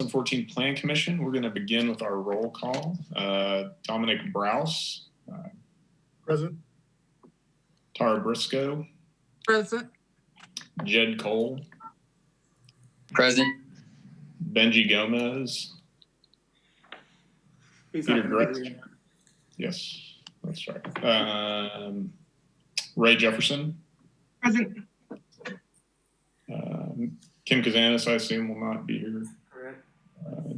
2014 Plan Commission. We're going to begin with our roll call. Dominic Browse. Present. Tara Briscoe. Present. Jed Cole. Present. Benji Gomez. Peter Gretz. Yes, that's right. Ray Jefferson. Present. Kim Kazanis, I assume, will not be here. Correct.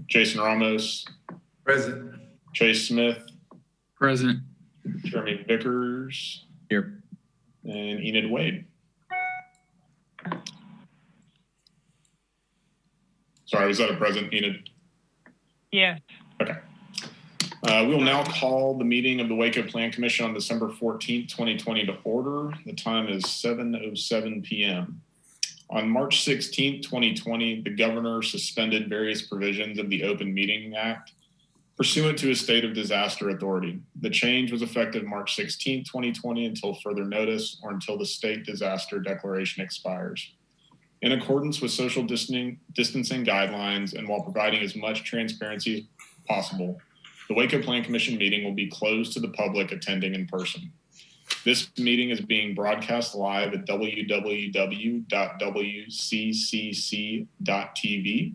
Jason Ramos. Present. Chase Smith. Present. Jeremy Vickers. Here. And Enid Wade. Sorry, was that a present, Enid? Yes. Okay. We will now call the meeting of the Waco Plan Commission on December 14th, 2020 to order. The time is 7:07 p.m. On March 16th, 2020, the governor suspended various provisions of the Open Meeting Act pursuant to a state of disaster authority. The change was effective March 16th, 2020 until further notice or until the state disaster declaration expires. In accordance with social distancing guidelines and while providing as much transparency as possible, the Waco Plan Commission meeting will be closed to the public attending in person. This meeting is being broadcast live at www.wccc.tv.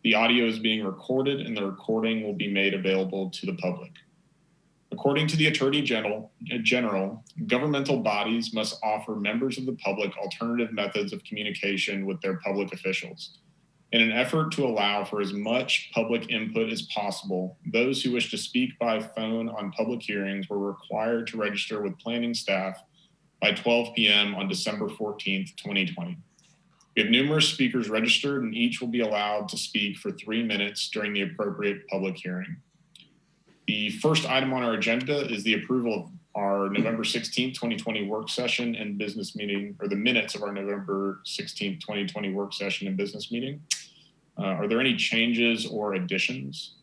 The audio is being recorded and the recording will be made available to the public. According to the Attorney General, governmental bodies must offer members of the public alternative methods of communication with their public officials. In an effort to allow for as much public input as possible, those who wish to speak by phone on public hearings were required to register with planning staff by 12 p.m. on December 14th, 2020. We have numerous speakers registered and each will be allowed to speak for 3 minutes during the appropriate public hearing. The first item on our agenda is the approval of our November 16th, 2020 work session and business meeting, or the minutes of our November 16th, 2020 work session and business meeting. Are there any changes or additions?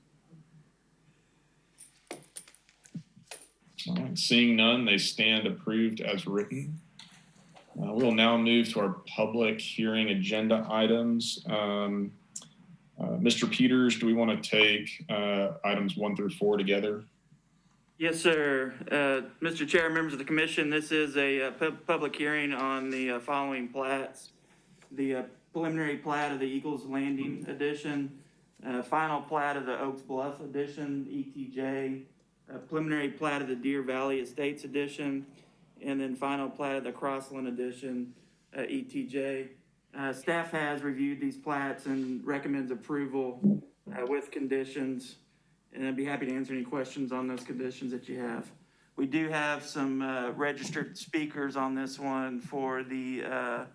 All right, seeing none, they stand approved as written. We'll now move to our public hearing agenda items. Mr. Peters, do we want to take items 1 through 4 together? Yes, sir. Mr. Chair, members of the commission, this is a public hearing on the following plats. The preliminary plat of the Eagles Landing Edition, final plat of the Oaks Bluff Edition, ETJ, preliminary plat of the Deer Valley Estates Edition, and then final plat of the Crossland Edition, ETJ. Staff has reviewed these plats and recommends approval with conditions, and I'd be happy to answer any questions on those conditions that you have. We do have some registered speakers on this one for the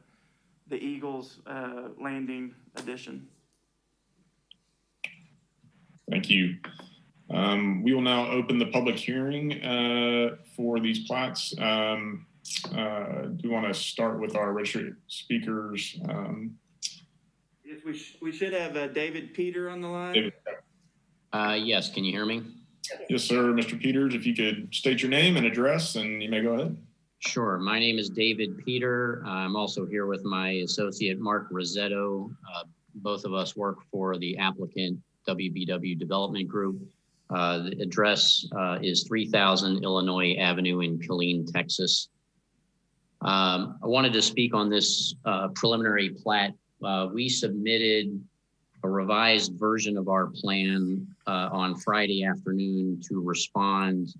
Eagles Landing Edition. Thank you. We will now open the public hearing for these plats. Do we want to start with our registered speakers? Yes, we should have David Peter on the line. David. Yes, can you hear me? Yes, sir. Mr. Peters, if you could state your name and address, and you may go ahead. Sure. My name is David Peter. I'm also here with my associate, Mark Rosetto. Both of us work for the applicant WBW Development Group. The address is 3000 Illinois Avenue in Killeen, Texas. I wanted to speak on this preliminary plat. We submitted a revised version of our plan on Friday afternoon to respond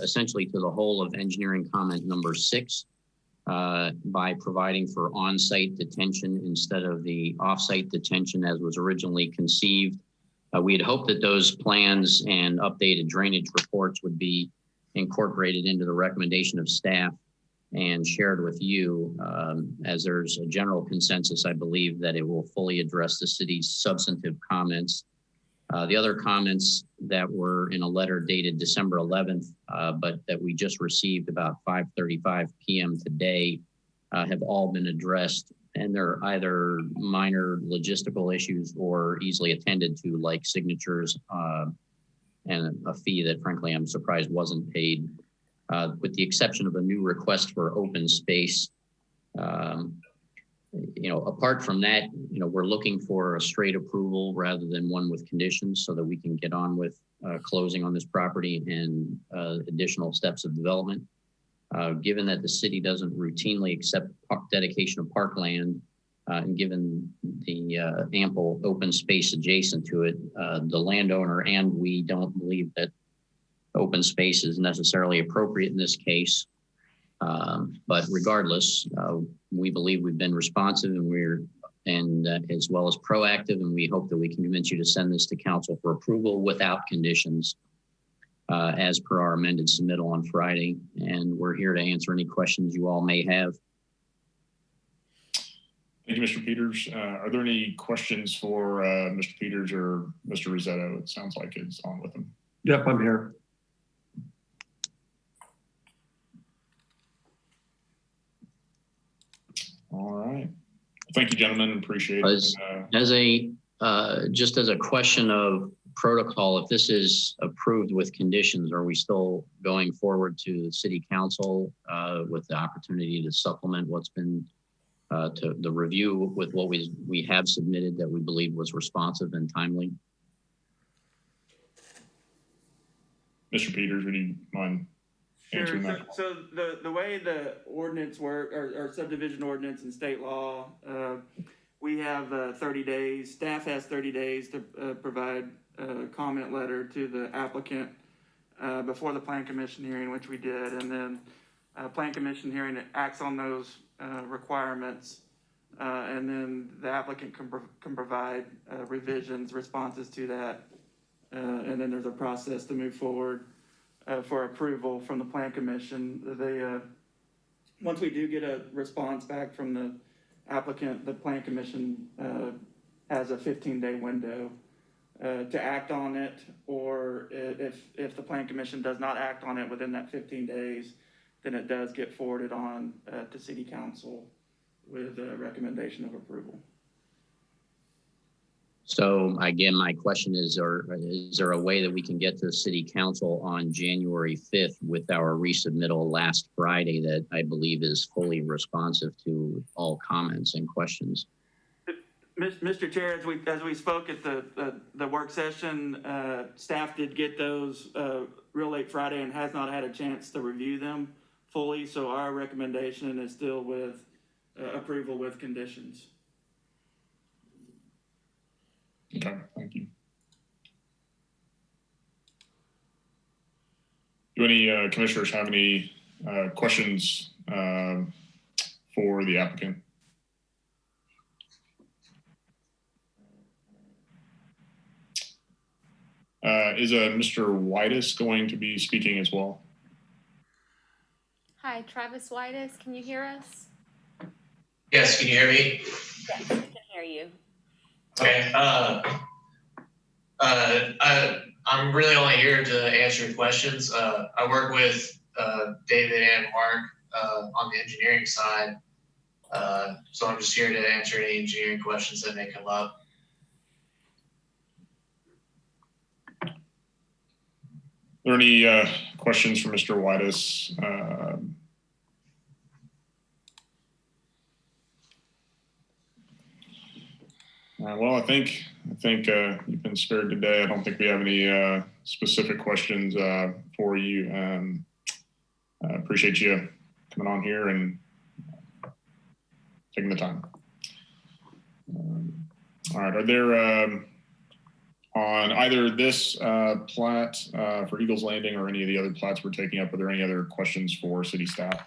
essentially to the whole of engineering comment number 6 by providing for on-site detention instead of the off-site detention as was originally conceived. We had hoped that those plans and updated drainage reports would be incorporated into the recommendation of staff and shared with you, as there's a general consensus, I believe, that it will fully address the city's substantive comments. The other comments that were in a letter dated December 11th, but that we just received about 5:35 p.m. today, have all been addressed, and they're either minor logistical issues or easily attended to, like signatures and a fee that, frankly, I'm surprised wasn't paid. With the exception of a new request for open space. apart from that, we're looking for a straight approval rather than one with conditions so that we can get on with closing on this property and additional steps of development. Given that the city doesn't routinely accept dedication of parkland, and given the ample open space adjacent to it, the landowner and we don't believe that open space is necessarily appropriate in this case. But regardless, we believe we've been responsive and as well as proactive, and we hope that we can convince you to send this to council for approval without conditions as per our amended submittal on Friday. And we're here to answer any questions you all may have. Thank you, Mr. Peters. Are there any questions for Mr. Peters or Mr. Rosetto? It sounds like it's on with him. Yep, I'm here. All right. Thank you, gentlemen. Appreciate it. Just as a question of protocol, if this is approved with conditions, are we still going forward to the city council with the opportunity to supplement what's been to the review with what we have submitted that we believe was responsive and timely? Mr. Peters, would you mind answering that? So the way the ordinance work or subdivision ordinance and state law, we have 30 days. Staff has 30 days to provide a comment letter to the applicant before the Plan Commission hearing, which we did, and then Plan Commission hearing acts on those requirements, and then the applicant can provide revisions, responses to that, and then there's a process to move forward for approval from the Plan Commission. Once we do get a response back from the applicant, the Plan Commission has a 15-day window to act on it, or if the Plan Commission does not act on it within that 15 days, then it does get forwarded on to City Council with a recommendation of approval. So again, my question is there a way that we can get to the City Council on January 5th with our resubmittal last Friday that I believe is fully responsive to all comments and questions? Mr. Chair, as we spoke at the work session, staff did get those real late Friday and has not had a chance to review them fully. So our recommendation is still with approval with conditions. Okay, thank you. Do any commissioners have any questions for the applicant? Is Mr. Whitus going to be speaking as well? Hi, Travis Whitus, can you hear us? Yes, can you hear me? Yes, we can hear you. Okay. I'm really only here to answer your questions. I work with David and Mark on the engineering side. So I'm just here to answer any engineering questions that may come up. Are there any questions for Mr. Whitus? Well, I think you've been spared today. I don't think we have any specific questions for you. I appreciate you coming on here and taking the time. All right, are there on either this plat for Eagles Landing or any of the other plats we're taking up, are there any other questions for city staff?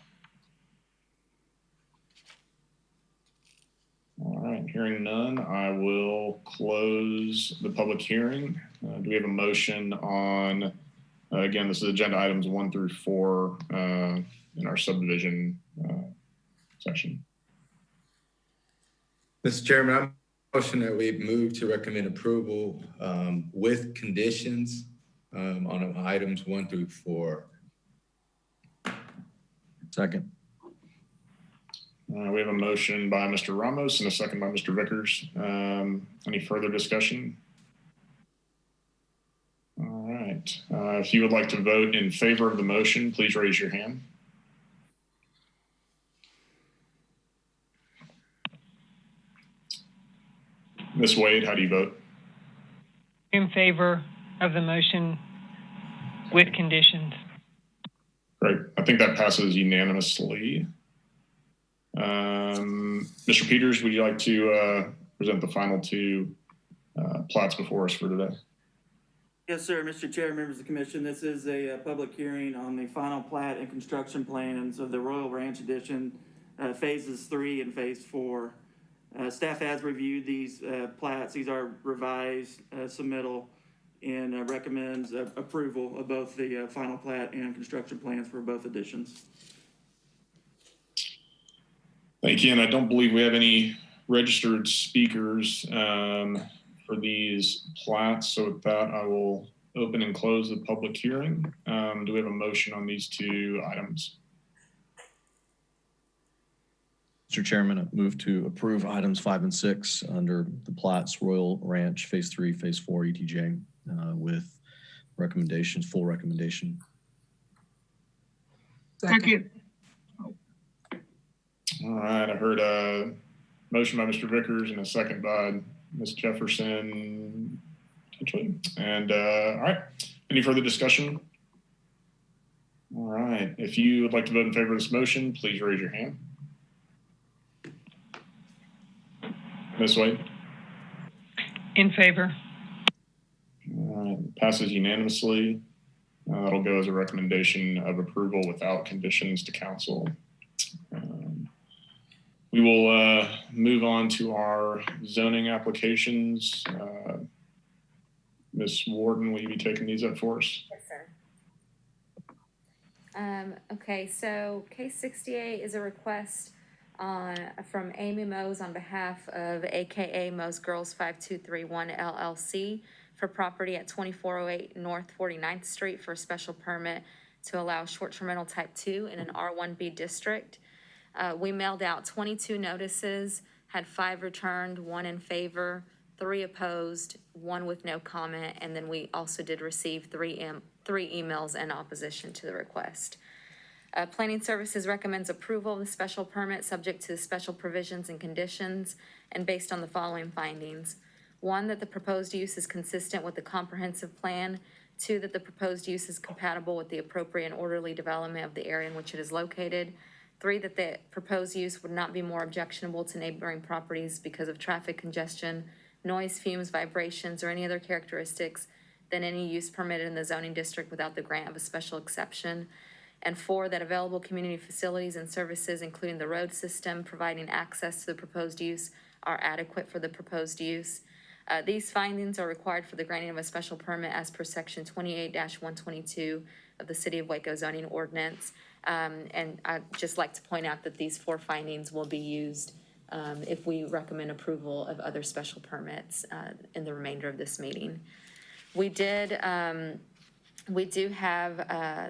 All right, hearing none, I will close the public hearing. Do we have a motion on, again, this is agenda items 1 through 4 in our subdivision section. Mr. Chairman, I'm motion that we move to recommend approval with conditions on items 1 through 4. Second. We have a motion by Mr. Ramos and a second by Mr. Vickers. Any further discussion? All right. If you would like to vote in favor of the motion, please raise your hand. Ms. Wade, how do you vote? In favor of the motion with conditions. Great. I think that passes unanimously. Mr. Peters, would you like to present the final two plats before us for today? Yes, sir. Mr. Chair, members of the commission, this is a public hearing on the final plat and construction plans of the Royal Ranch Edition, phases 3 and phase 4. Staff has reviewed these plats. These are revised submittal and recommends approval of both the final plat and construction plans for both editions. Thank you. And I don't believe we have any registered speakers for these plats. So with that, I will open and close the public hearing. Do we have a motion on these two items? Mr. Chairman, I move to approve items 5 and 6 under the Platts Royal Ranch Phase 3, Phase 4 ETJ with recommendations, full recommendation. Second. All right. I heard a motion by Mr. Vickers and a second by Ms. Jefferson, potentially. And all right. Any further discussion? All right. If you would like to vote in favor of this motion, please raise your hand. Ms. Wade? In favor. All right. Passes unanimously. That'll go as a recommendation of approval without conditions to council. We will move on to our zoning applications. Ms. Warden, will you be taking these up for us? Yes, sir. Okay, so case 68 is a request from Amy Mose on behalf of AKA Mose Girls 5231 LLC for property at 2408 North 49th Street for a special permit to allow short-term rental type 2 in an R1B district. We mailed out 22 notices, had 5 returned, 1 in favor, 3 opposed, 1 with no comment, and then we also did receive 3 emails in opposition to the request. Planning Services recommends approval of the special permit subject to the special provisions and conditions and based on the following findings. 1, that the proposed use is consistent with the comprehensive plan. 2, that the proposed use is compatible with the appropriate and orderly development of the area in which it is located. 3, that the proposed use would not be more objectionable to neighboring properties because of traffic congestion, noise, fumes, vibrations, or any other characteristics than any use permitted in the zoning district without the grant of a special exception. And 4, that available community facilities and services, including the road system providing access to the proposed use, are adequate for the proposed use. These findings are required for the granting of a special permit as per section 28-122 of the City of Waco zoning ordinance. And I'd just like to point out that these 4 findings will be used if we recommend approval of other special permits in the remainder of this meeting. We do have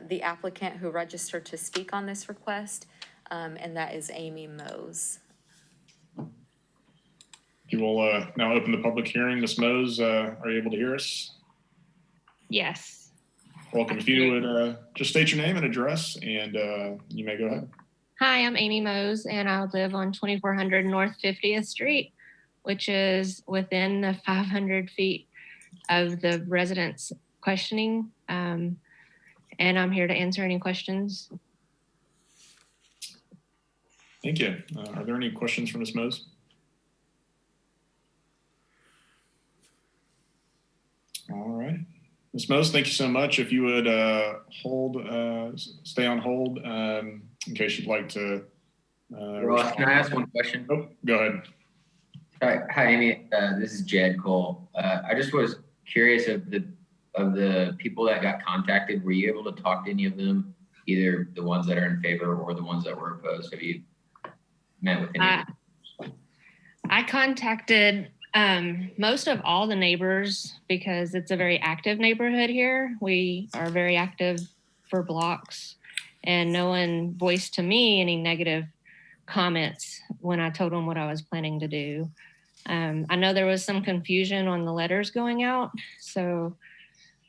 the applicant who registered to speak on this request, and that is Amy Mose. You will now open the public hearing. Ms. Mose, are you able to hear us? Yes. Welcome. If you would just state your name and address, and you may go ahead. Hi, I'm Amy Mose, and I live on 2400 North 50th Street, which is within the 500 feet of the residents questioning. And I'm here to answer any questions. Thank you. Are there any questions for Ms. Mose? All right. Ms. Mose, thank you so much. If you would stay on hold in case you'd like to. Ross, can I ask one question? Oh, go ahead. Hi, Amy. This is Jed Cole. I just was curious of the people that got contacted. Were you able to talk to any of them, either the ones that are in favor or the ones that were opposed? Have you met with any of them? I contacted most of all the neighbors because it's a very active neighborhood here. We are very active for blocks, and no one voiced to me any negative comments when I told them what I was planning to do. I know there was some confusion on the letters going out, so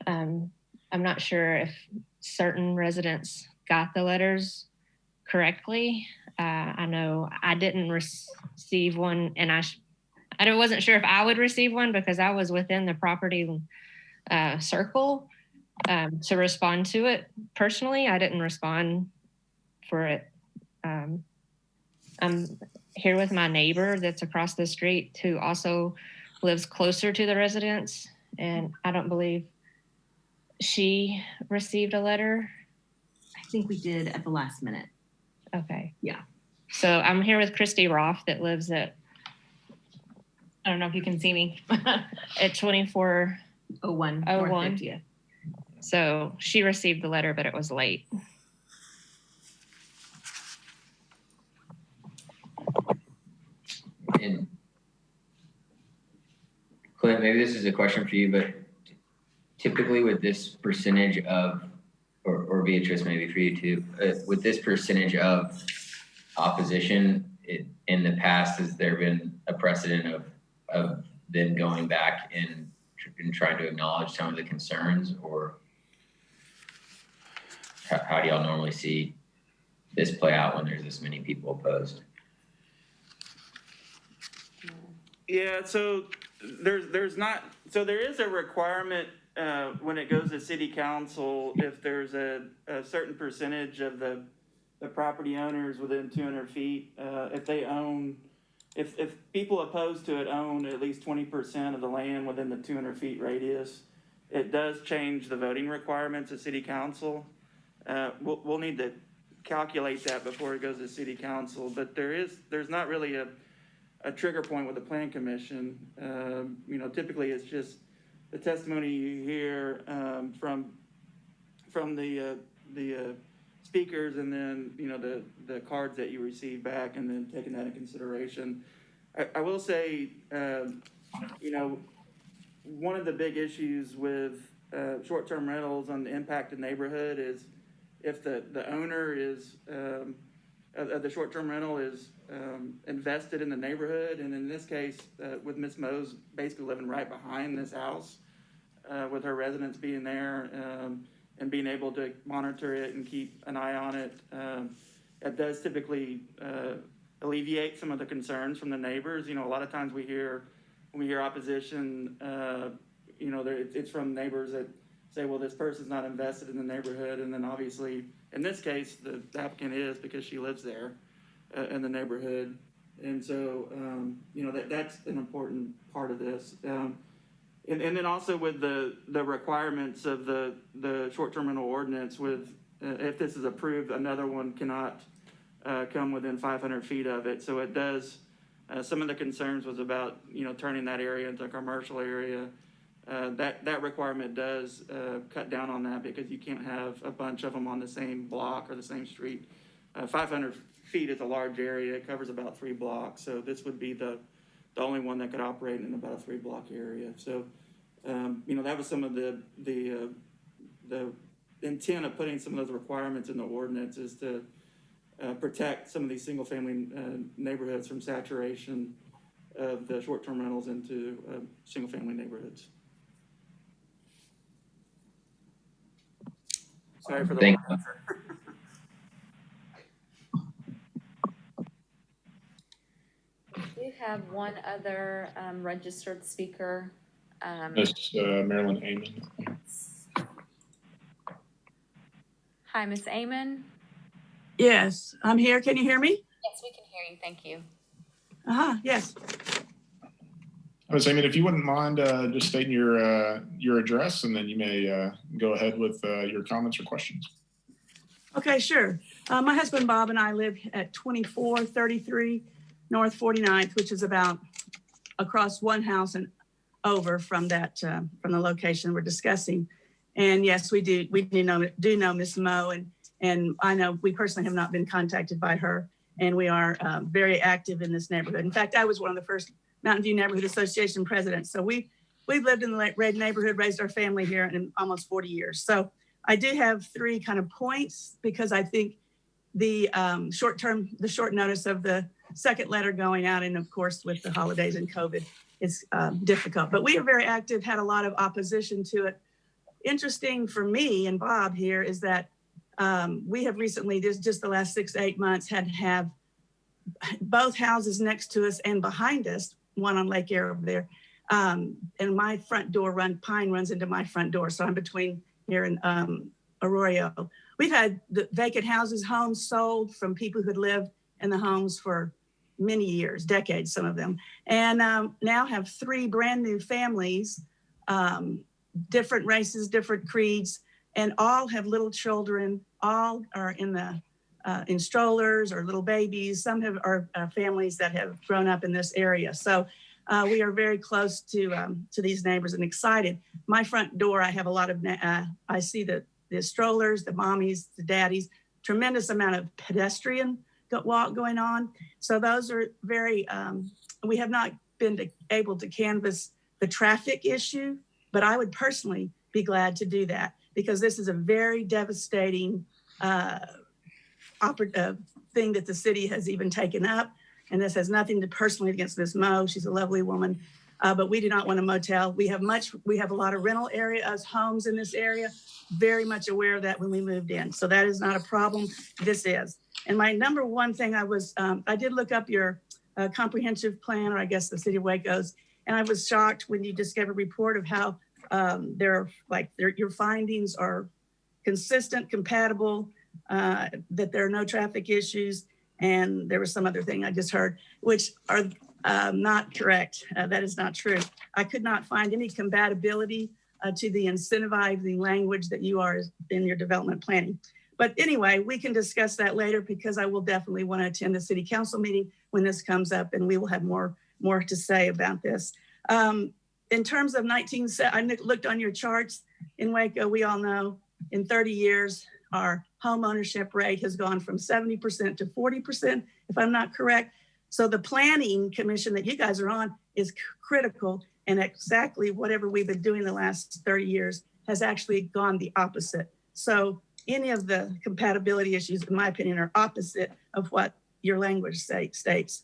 I'm not sure if certain residents got the letters correctly. I know I didn't receive one, and I wasn't sure if I would receive one because I was within the property circle to respond to it personally. I didn't respond for it. I'm here with my neighbor that's across the street who also lives closer to the residence, and I don't believe she received a letter. I think we did at the last minute. Okay. Yeah. So I'm here with Christy Roth that lives at, I don't know if you can see me. at 2401. 01. Yeah. So she received the letter, but it was late. And Clint, maybe this is a question for you, but typically with this percentage of, or Beatrice, maybe for you too, with this percentage of opposition, in the past, has there been a precedent of them going back and trying to acknowledge some of the concerns, or how do y'all normally see this play out when there's this many people opposed? Yeah, so there is a requirement when it goes to city council, if there's a certain percentage of the property owners within 200 feet, if people opposed to it own at least 20% of the land within the 200 feet radius, it does change the voting requirements of city council. We'll need to calculate that before it goes to city council, but there's not really a trigger point with the plan commission. Typically it's just the testimony you hear from the speakers, and then the cards that you receive back, and then taking that into consideration. I will say, one of the big issues with short-term rentals on the impacted neighborhood is if the owner is the short-term rental is invested in the neighborhood, and in this case, with Ms. Mose basically living right behind this house, with her residents being there and being able to monitor it and keep an eye on it, it does typically alleviate some of the concerns from the neighbors. A lot of times when we hear opposition, it's from neighbors that say, well, this person's not invested in the neighborhood, and then obviously, in this case, the applicant is, because she lives there in the neighborhood. And so, that's an important part of this. And then also with the requirements of the short-term rental ordinance, with if this is approved, another one cannot come within 500 feet of it. So it does, some of the concerns was about, turning that area into a commercial area. That requirement does cut down on that, because you can't have a bunch of them on the same block or the same street. 500 feet is a large area. It covers about 3 blocks. So this would be the only one that could operate in about a 3-block area. So, that was some of the intent of putting some of those requirements in the ordinance, is to protect some of these single-family neighborhoods from saturation of the short-term rentals into single-family neighborhoods. Sorry for the long answer. We have one other registered speaker. Miss Marilyn Amon. Hi, Miss Amon. Yes, I'm here. Can you hear me? Yes, we can hear you. Thank you. Yes. Miss Amon, if you wouldn't mind just stating your address, and then you may go ahead with your comments or questions. Okay, sure. My husband Bob and I live at 2433 North 49th, which is about across one house and over from that from the location we're discussing. And yes, we do know Miss Mo, and I know we personally have not been contacted by her, and we are very active in this neighborhood. In fact, I was one of the first Mountain View Neighborhood Association presidents. So we've lived in the red neighborhood, raised our family here in almost 40 years. So I do have 3 kind of points, because I think the short notice of the second letter going out, and of course with the holidays and COVID, it's difficult. But we are very active, had a lot of opposition to it. Interesting for me and Bob here is that we have recently, just the last 6 to 8 months, had to have both houses next to us and behind us one on Lake Air over there. And my front door Pine runs into my front door. So I'm between here and Arroyo. We've had the vacant houses, homes sold from people who had lived in the homes for many years, decades, some of them, and now have 3 brand new families, different races, different creeds, and all have little children. All are in strollers or little babies. Some are families that have grown up in this area. So we are very close to these neighbors and excited. My front door, I have a lot of, I see the strollers, the mommies, the daddies, tremendous amount of pedestrian walk going on. So those are very, we have not been able to canvass the traffic issue, but I would personally be glad to do that because this is a very devastating thing that the city has even taken up. And this has nothing to personally against Ms. Moe. She's a lovely woman, but we do not want a motel. We have a lot of rental areas, homes in this area, very much aware of that when we moved in. So that is not a problem. This is. And my number one thing I did look up your comprehensive plan, or I guess the city of Waco's, and I was shocked when you just gave a report of how your findings are consistent, compatible, that there are no traffic issues. And there was some other thing I just heard, which are not correct. That is not true. I could not find any compatibility to the incentivizing language that you are in your development planning. But anyway, we can discuss that later because I will definitely want to attend the city council meeting when this comes up, and we will have more to say about this. In terms of I looked on your charts in Waco. We all know in 30 years, our home ownership rate has gone from 70% to 40%, if I'm not correct. So the planning commission that you guys are on is critical, and exactly whatever we've been doing the last 30 years has actually gone the opposite. So any of the compatibility issues, in my opinion, are opposite of what your language states.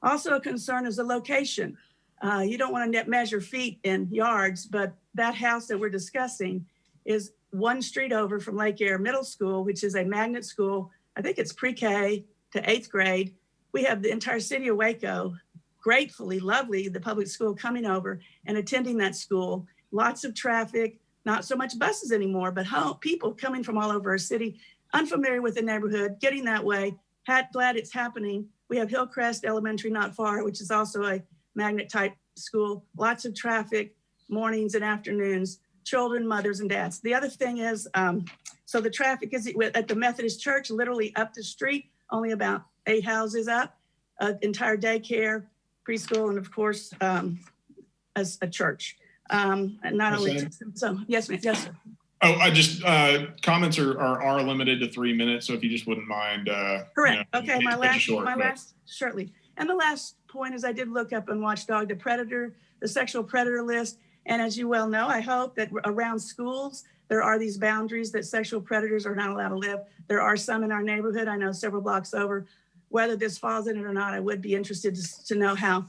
Also a concern is the location. You don't want to measure feet in yards, but that house that we're discussing is one street over from Lake Air Middle School, which is a magnet school. I think it's pre-K to 8th grade. We have the entire city of Waco, gratefully, lovely, the public school coming over and attending that school. Lots of traffic, not so much buses anymore, but people coming from all over our city, unfamiliar with the neighborhood, getting that way. Glad it's happening. We have Hillcrest Elementary not far, which is also a magnet type school. Lots of traffic, mornings and afternoons, children, mothers and dads. The other thing is, so the traffic is at the Methodist Church, literally up the street, only about 8 houses up, entire daycare, preschool, and of course, as a church. And not only, so yes, ma'am, yes, sir. Oh, I just, comments are limited to 3 minutes. So if you just wouldn't mind. Correct. Okay, my last, shortly. And the last point is I did look up on Watchdog, the sexual predator list. And as you well know, I hope that around schools, there are these boundaries that sexual predators are not allowed to live. There are some in our neighborhood. I know several blocks over. Whether this falls in it or not, I would be interested to know how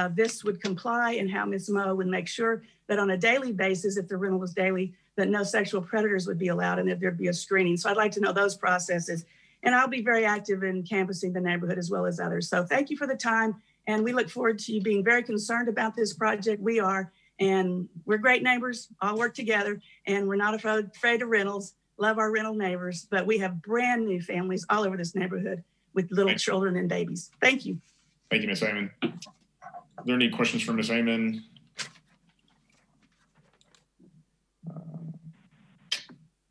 this would comply and how Ms. Moe would make sure that on a daily basis, if the rental was daily, that no sexual predators would be allowed and that there'd be a screening. So I'd like to know those processes. And I'll be very active in canvassing the neighborhood as well as others. So thank you for the time. And we look forward to you being very concerned about this project. We are. And we're great neighbors, all work together, and we're not afraid of rentals, love our rental neighbors, but we have brand new families all over this neighborhood with little children and babies. Thank you. Thank you, Ms. Amon. Are there any questions for Ms. Amon?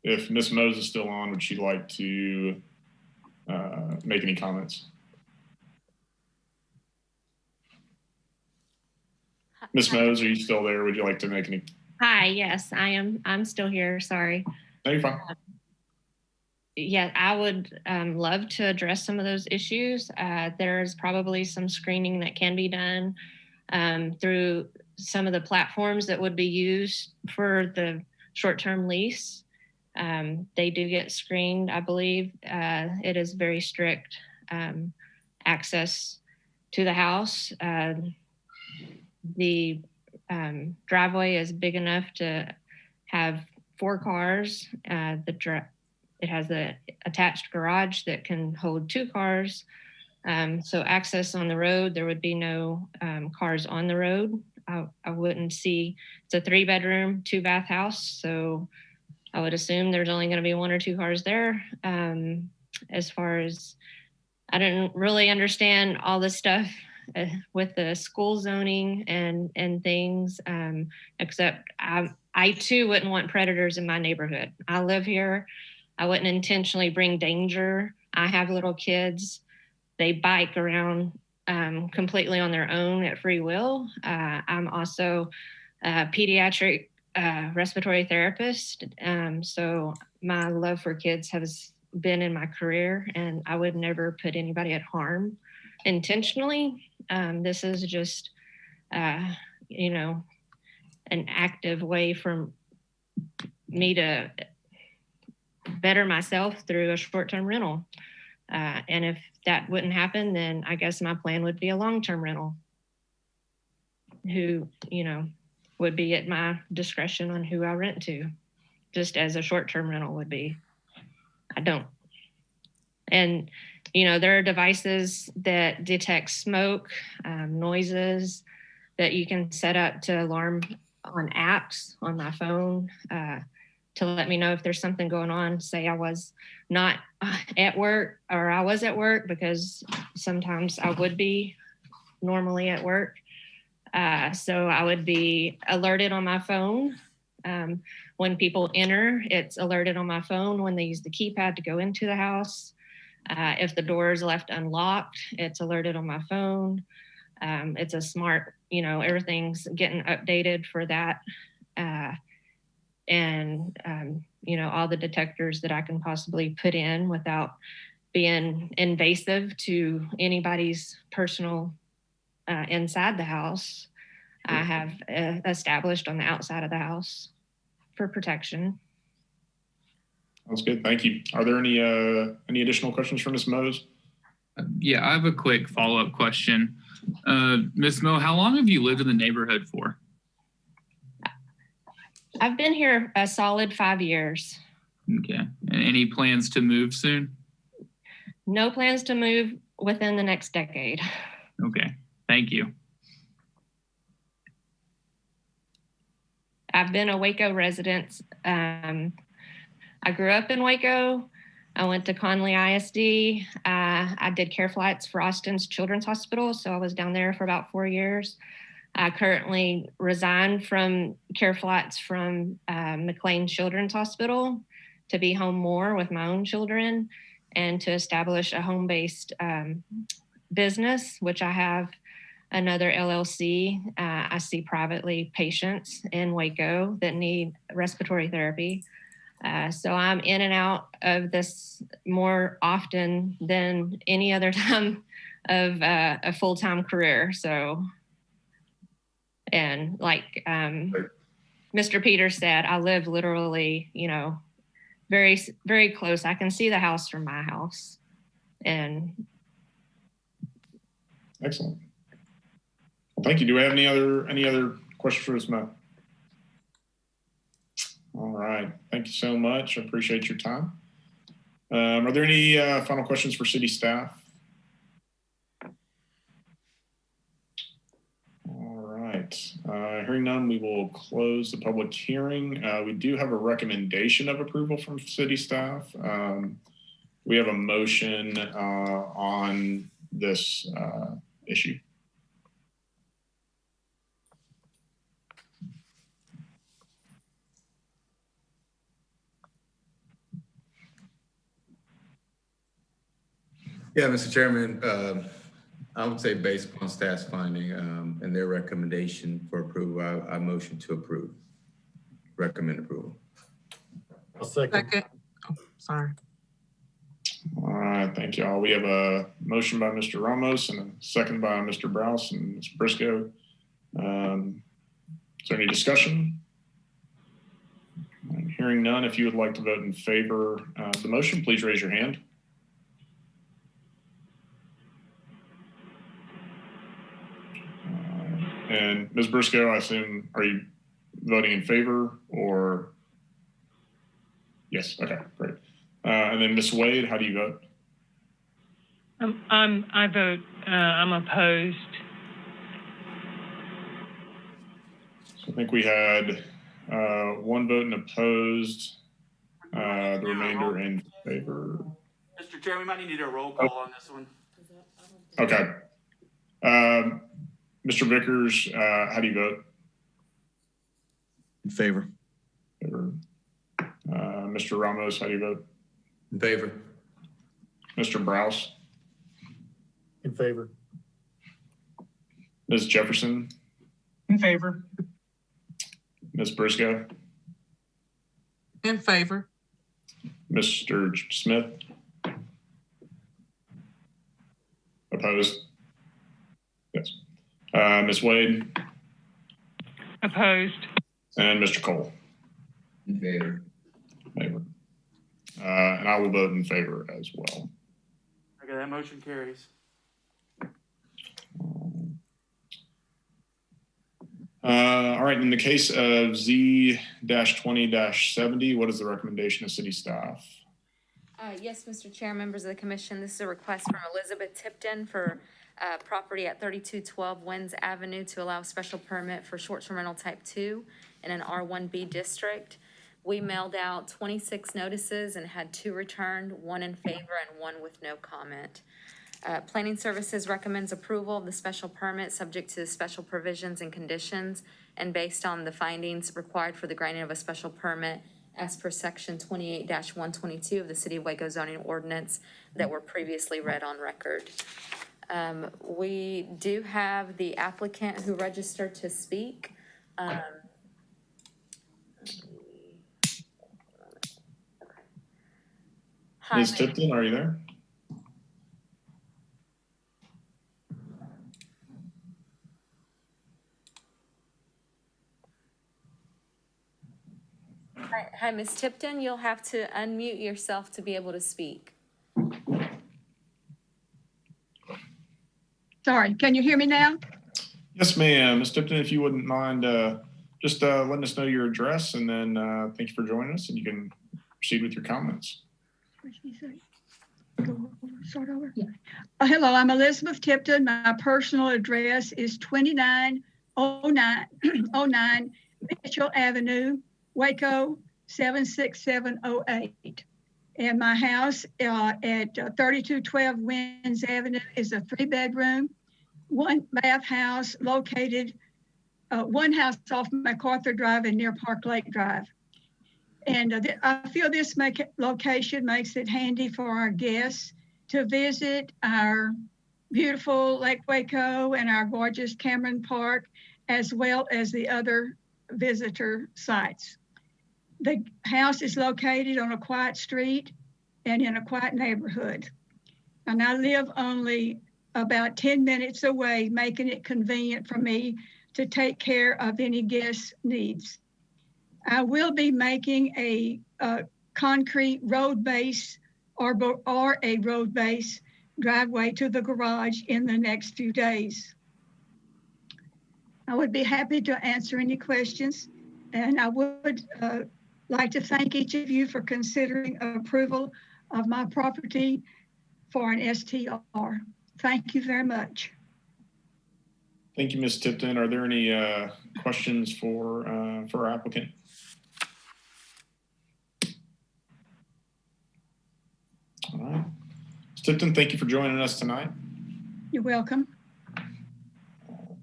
If Ms. Mose is still on, would she like to make any comments? Ms. Mose, are you still there? Would you like to make any? Hi, yes, I am. I'm still here. Sorry. No, you're fine. Yeah, I would love to address some of those issues. There's probably some screening that can be done through some of the platforms that would be used for the short-term lease. They do get screened, I believe. It is very strict access to the house. The driveway is big enough to have 4 cars. It has an attached garage that can hold 2 cars. So access on the road, there would be no cars on the road. I wouldn't see, it's a 3-bedroom, 2-bath house. So I would assume there's only going to be 1 or 2 cars there. As far as, I didn't really understand all the stuff with the school zoning and things, except I too wouldn't want predators in my neighborhood. I live here. I wouldn't intentionally bring danger. I have little kids. They bike around completely on their own at free will. I'm also a pediatric respiratory therapist. So my love for kids has been in my career, and I would never put anybody at harm intentionally. This is just, you know, an active way for me to better myself through a short-term rental. And if that wouldn't happen, then I guess my plan would be a long-term rental who, you know, would be at my discretion on who I rent to, just as a short-term rental would be. I don't. And, you know, there are devices that detect smoke, noises that you can set up to alarm on apps on my phone to let me know if there's something going on. Say I was not at work, or I was at work, because sometimes I would be normally at work. So I would be alerted on my phone. When people enter, it's alerted on my phone when they use the keypad to go into the house. If the door is left unlocked, it's alerted on my phone. It's a smart, you know, everything's getting updated for that. You know, all the detectors that I can possibly put in without being invasive to anybody's personal inside the house, I have established on the outside of the house for protection. That's good. Thank you. Are there any additional questions for Ms. Mose? Yeah, I have a quick follow-up question. Ms. Mo, how long have you lived in the neighborhood for? I've been here a solid 5 years. Okay. And any plans to move soon? No plans to move within the next decade. Okay. Thank you. I've been a Waco resident. I grew up in Waco. I went to Conley ISD. I did care flights for Austin's Children's Hospital, so I was down there for about 4 years. I currently resigned from care flights from McLean Children's Hospital to be home more with my own children and to establish a home-based business, which I have another LLC. I see privately patients in Waco that need respiratory therapy. So I'm in and out of this more often than any other time of a full-time career. So, and like Mr. Peters said, I live literally, you know, very, very close. I can see the house from my house. And excellent. Well, thank you. Do we have any other questions for Ms. Mo? All right. Thank you so much. I appreciate your time. Are there any final questions for city staff? All right. Hearing none, we will close the public hearing. We do have a recommendation of approval from city staff. We have a motion on this issue. Yeah, Mr. Chairman, I would say based upon staff's finding and their recommendation for approval, I motion to approve. Recommend approval. I'll second. Oh, sorry. All right, thank you all. We have a motion by Mr. Ramos and a second by Mr. Browse and Ms. Briscoe. Is there any discussion? Hearing none, if you would like to vote in favor of the motion, please raise your hand. And Ms. Briscoe, I assume, are you voting in favor or? Yes, okay, great. And then Ms. Wade, how do you vote? I'm opposed. So I think we had one vote and opposed, the remainder in favor. Mr. Chair, we might need to do a roll call on this one. Okay. Mr. Vickers, how do you vote? In favor. Favor. Mr. Ramos, how do you vote? In favor. Mr. Browse? In favor. Ms. Jefferson? In favor. Ms. Briscoe? In favor. Mr. Smith? Opposed? Yes. Ms. Wade? Opposed. And Mr. Cole? In favor. Favor. And I will vote in favor as well. Okay, that motion carries. All right, in the case of Z-20-70, what is the recommendation of city staff? Yes, Mr. Chair, members of the commission, this is a request from Elizabeth Tipton for property at 3212 Winds Avenue to allow special permit for short-term rental type 2 in an R1B district. We mailed out 26 notices and had 2 returned, 1 in favor and 1 with no comment. Planning Services recommends approval of the special permit subject to the special provisions and conditions and based on the findings required for the granting of a special permit as per section 28-122 of the City of Waco zoning ordinance that were previously read on record. We do have the applicant who registered to speak. Hi, Ms. Tipton, are you there? Hi, Ms. Tipton, you'll have to unmute yourself to be able to speak. Sorry, can you hear me now? Yes, ma'am. Ms. Tipton, if you wouldn't mind just letting us know your address, and then thank you for joining us, and you can proceed with your comments. Start over? Yeah. Hello, I'm Elizabeth Tipton. My personal address is 2909 Mitchell Avenue, Waco, 76708. And my house at 3212 Winds Avenue is a 3-bedroom, 1-bath house located, one house off MacArthur Drive and near Park Lake Drive. And I feel this location makes it handy for our guests to visit our beautiful Lake Waco and our gorgeous Cameron Park, as well as the other visitor sites. The house is located on a quiet street and in a quiet neighborhood. And I live only about 10 minutes away, making it convenient for me to take care of any guest needs. I will be making a concrete road base or a road base driveway to the garage in the next few days. I would be happy to answer any questions, and I would like to thank each of you for considering approval of my property for an STR. Thank you very much. Thank you, Ms. Tipton. Are there any questions for our applicant? All right. Ms. Tipton, thank you for joining us tonight. You're welcome.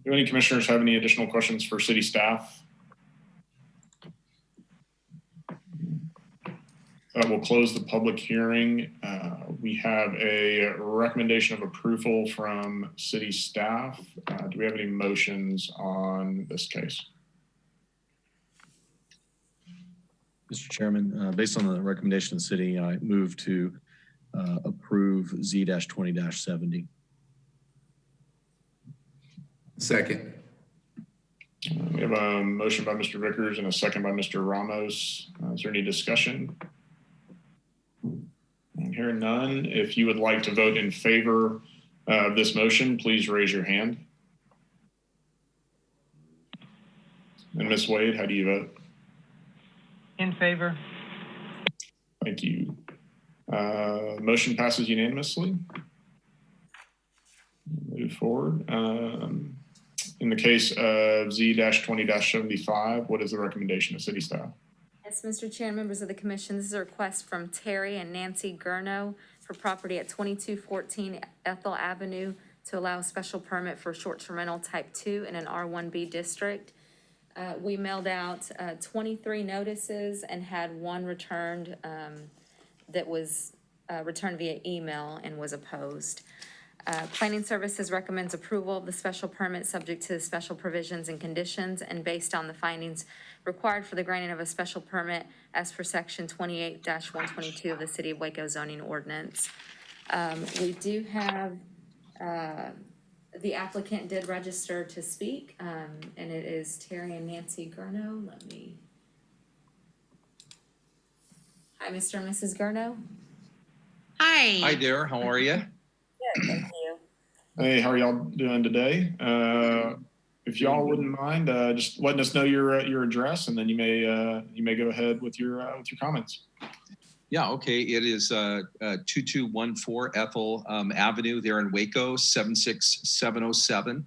Do any commissioners have any additional questions for city staff? We'll close the public hearing. We have a recommendation of approval from city staff. Do we have any motions on this case? Mr. Chairman, based on the recommendation of the city, I move to approve Z-20-70. Second. We have a motion by Mr. Vickers and a second by Mr. Ramos. Is there any discussion? Hearing none, if you would like to vote in favor of this motion, please raise your hand. And Ms. Wade, how do you vote? In favor. Thank you. Motion passes unanimously. move forward. In the case of Z-20-75, what is the recommendation of city staff? Yes, Mr. Chair and members of the commission, this is a request from Terry and Nancy Gurno for property at 2214 Ethel Avenue to allow a special permit for short-term rental type 2 in an R1B district. We mailed out 23 notices and had one returned that was returned via email and was opposed. Planning Services recommends approval of the special permit subject to the special provisions and conditions and based on the findings required for the granting of a special permit as per section 28-122 of the City of Waco zoning ordinance. We do have, the applicant did register to speak, and it is Terry and Nancy Gurno. Hi, Mr. and Mrs. Gurno. Hi. Hi there. How are you? Good, thank you. Hey, how are y'all doing today? If y'all wouldn't mind, just letting us know your address, and then you may go ahead with your comments. Yeah, okay. It is 2214 Ethel Avenue there in Waco, 76707.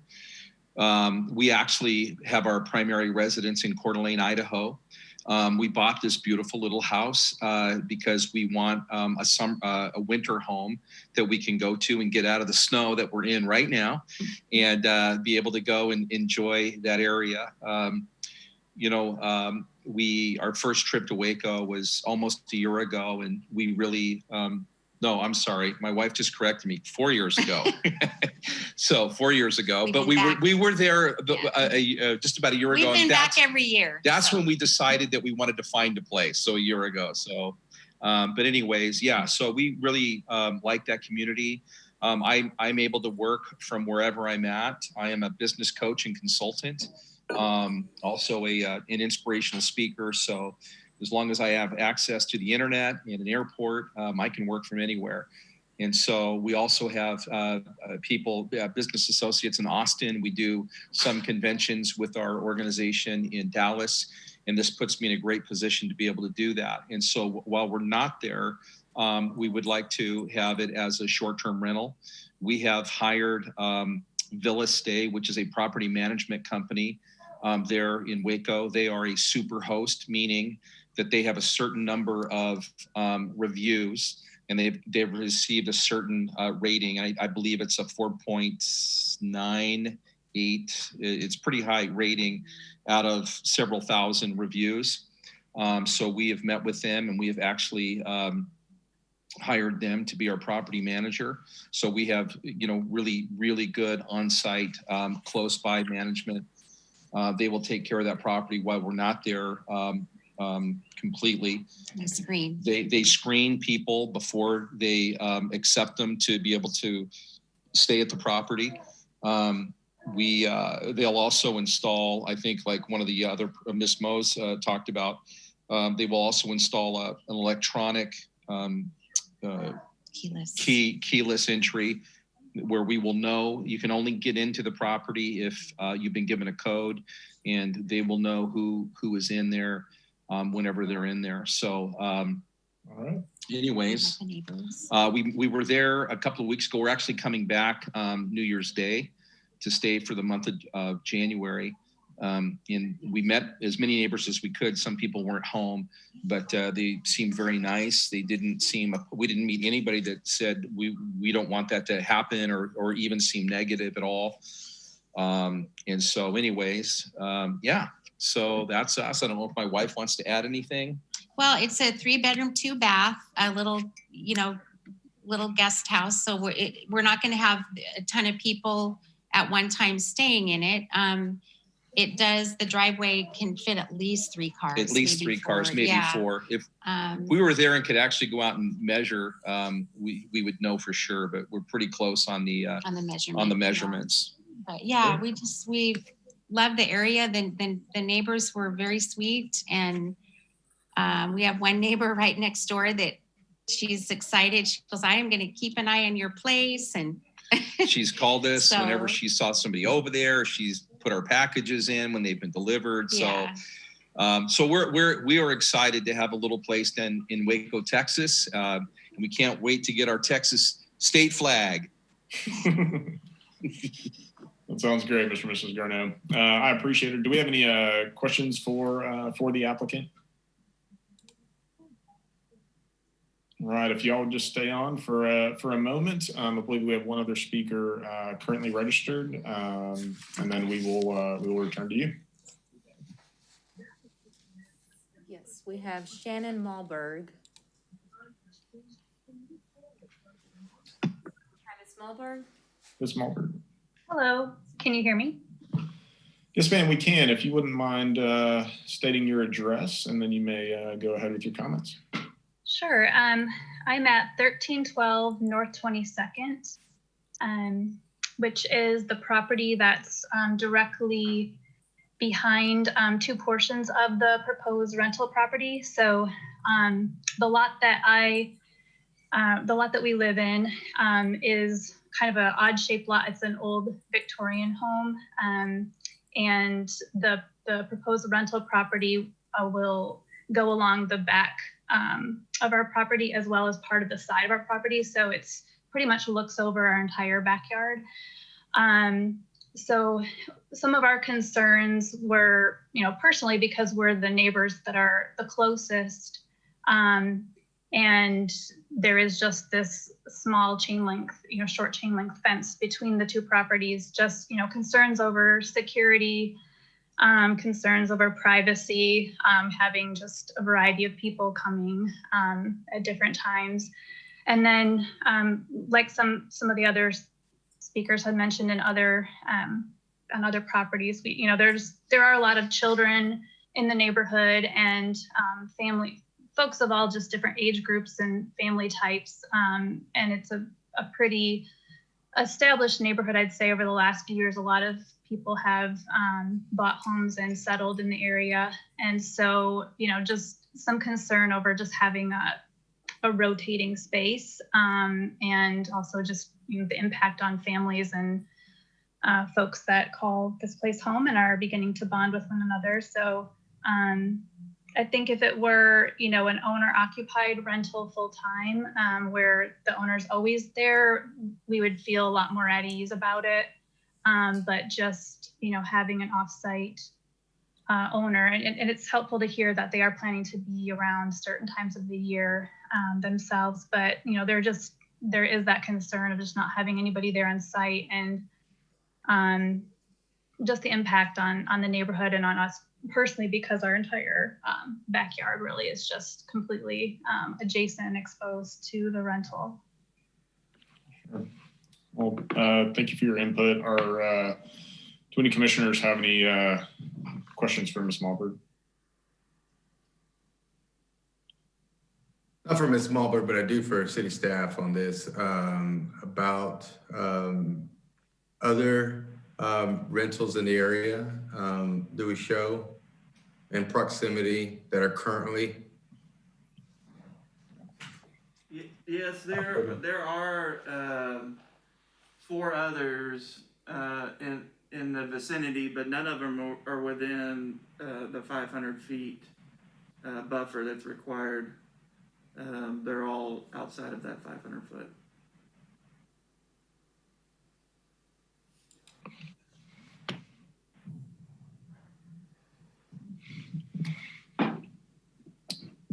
We actually have our primary residence in Coeur d'Alene, Idaho. We bought this beautiful little house because we want a winter home that we can go to and get out of the snow that we're in right now and be able to go and enjoy that area. Our first trip to Waco was almost a year ago, and we really, no, I'm sorry. My wife just corrected me, 4 years ago. So 4 years ago, but we were there just about a year ago. We've been back every year. That's when we decided that we wanted to find a place. So a year ago. So, but anyways, yeah. So we really like that community. I'm able to work from wherever I'm at. I am a business coach and consultant. Also an inspirational speaker. So as long as I have access to the internet and an airport, I can work from anywhere. And so we also have business associates in Austin. We do some conventions with our organization in Dallas, and this puts me in a great position to be able to do that. And so while we're not there, we would like to have it as a short-term rental. We have hired Villa Stay, which is a property management company there in Waco. They are a super host, meaning that they have a certain number of reviews, and they've received a certain rating. I believe it's a 4.98. It's pretty high rating out of several thousand reviews. So we have met with them, and we have actually hired them to be our property manager. So we have, really, really good on-site, close by management. They will take care of that property while we're not there completely. They screen people before they accept them to be able to stay at the property. They'll also install, I think, like one of the other Miss Mo's talked about, they will also install an electronic keyless entry, where we will know you can only get into the property if you've been given a code, and they will know who is in there whenever they're in there. So all right. Anyways, we were there a couple of weeks ago. We're actually coming back New Year's Day to stay for the month of January. And we met as many neighbors as we could. Some people weren't home, but they seemed very nice. We didn't meet anybody that said we don't want that to happen or even seem negative at all. And so anyways, yeah, so that's us. I don't know if my wife wants to add anything. Well, it's a 3-bedroom, 2-bath, a little guest house. So we're not going to have a ton of people at one time staying in it. The driveway can fit at least 3 cars. At least 3 cars, maybe 4. If we were there and could actually go out and measure, we would know for sure, but we're pretty close on the measurements. But yeah, we love the area. The neighbors were very sweet, and we have one neighbor right next door that she's excited. She goes, I am going to keep an eye on your place. And she's called us whenever she saw somebody over there. She's put our packages in when they've been delivered. Yeah. So we are excited to have a little place then in Waco, Texas. And we can't wait to get our Texas state flag. That sounds great, Mr. and Mrs. Garneau. I appreciate it. Do we have any questions for the applicant? All right, if y'all would just stay on for a moment. I believe we have one other speaker currently registered, and then we will return to you. Yes, we have Shannon Malberg. Hi, Ms. Malberg. Ms. Malberg. Hello, can you hear me? Yes, ma'am, we can. If you wouldn't mind stating your address, and then you may go ahead with your comments. Sure. I'm at 1312 North 22nd, which is the property that's directly behind two portions of the proposed rental property. So the lot that we live in is kind of an odd shaped lot. It's an old Victorian home, and the proposed rental property will go along the back of our property as well as part of the side of our property. So it's pretty much looks over our entire backyard. So some of our concerns were, personally, because we're the neighbors that are the closest, and there is just this small chain link, short chain link fence between the two properties, just, concerns over security, concerns over privacy, having just a variety of people coming at different times. And then like some of the other speakers had mentioned in other on other properties, there are a lot of children in the neighborhood and folks of all just different age groups and family types. And it's a pretty established neighborhood, I'd say. Over the last few years, a lot of people have bought homes and settled in the area. And so, just some concern over just having a rotating space, and also just the impact on families and folks that call this place home and are beginning to bond with one another. So I think if it were, an owner-occupied rental full-time, where the owner's always there, we would feel a lot more at ease about it. But just, having an off-site owner, and it's helpful to hear that they are planning to be around certain times of the year themselves. But, there is that concern of just not having anybody there on site, and just the impact on the neighborhood and on us personally, because our entire backyard really is just completely adjacent and exposed to the rental. Sure. Well, thank you for your input. Do any commissioners have any questions for Ms. Malberg? Not for Ms. Malberg, but I do for city staff on this, about other rentals in the area. Do we show in proximity that are currently? Yes, there are 4 others in the vicinity, but none of them are within the 500 feet buffer that's required. They're all outside of that 500 foot.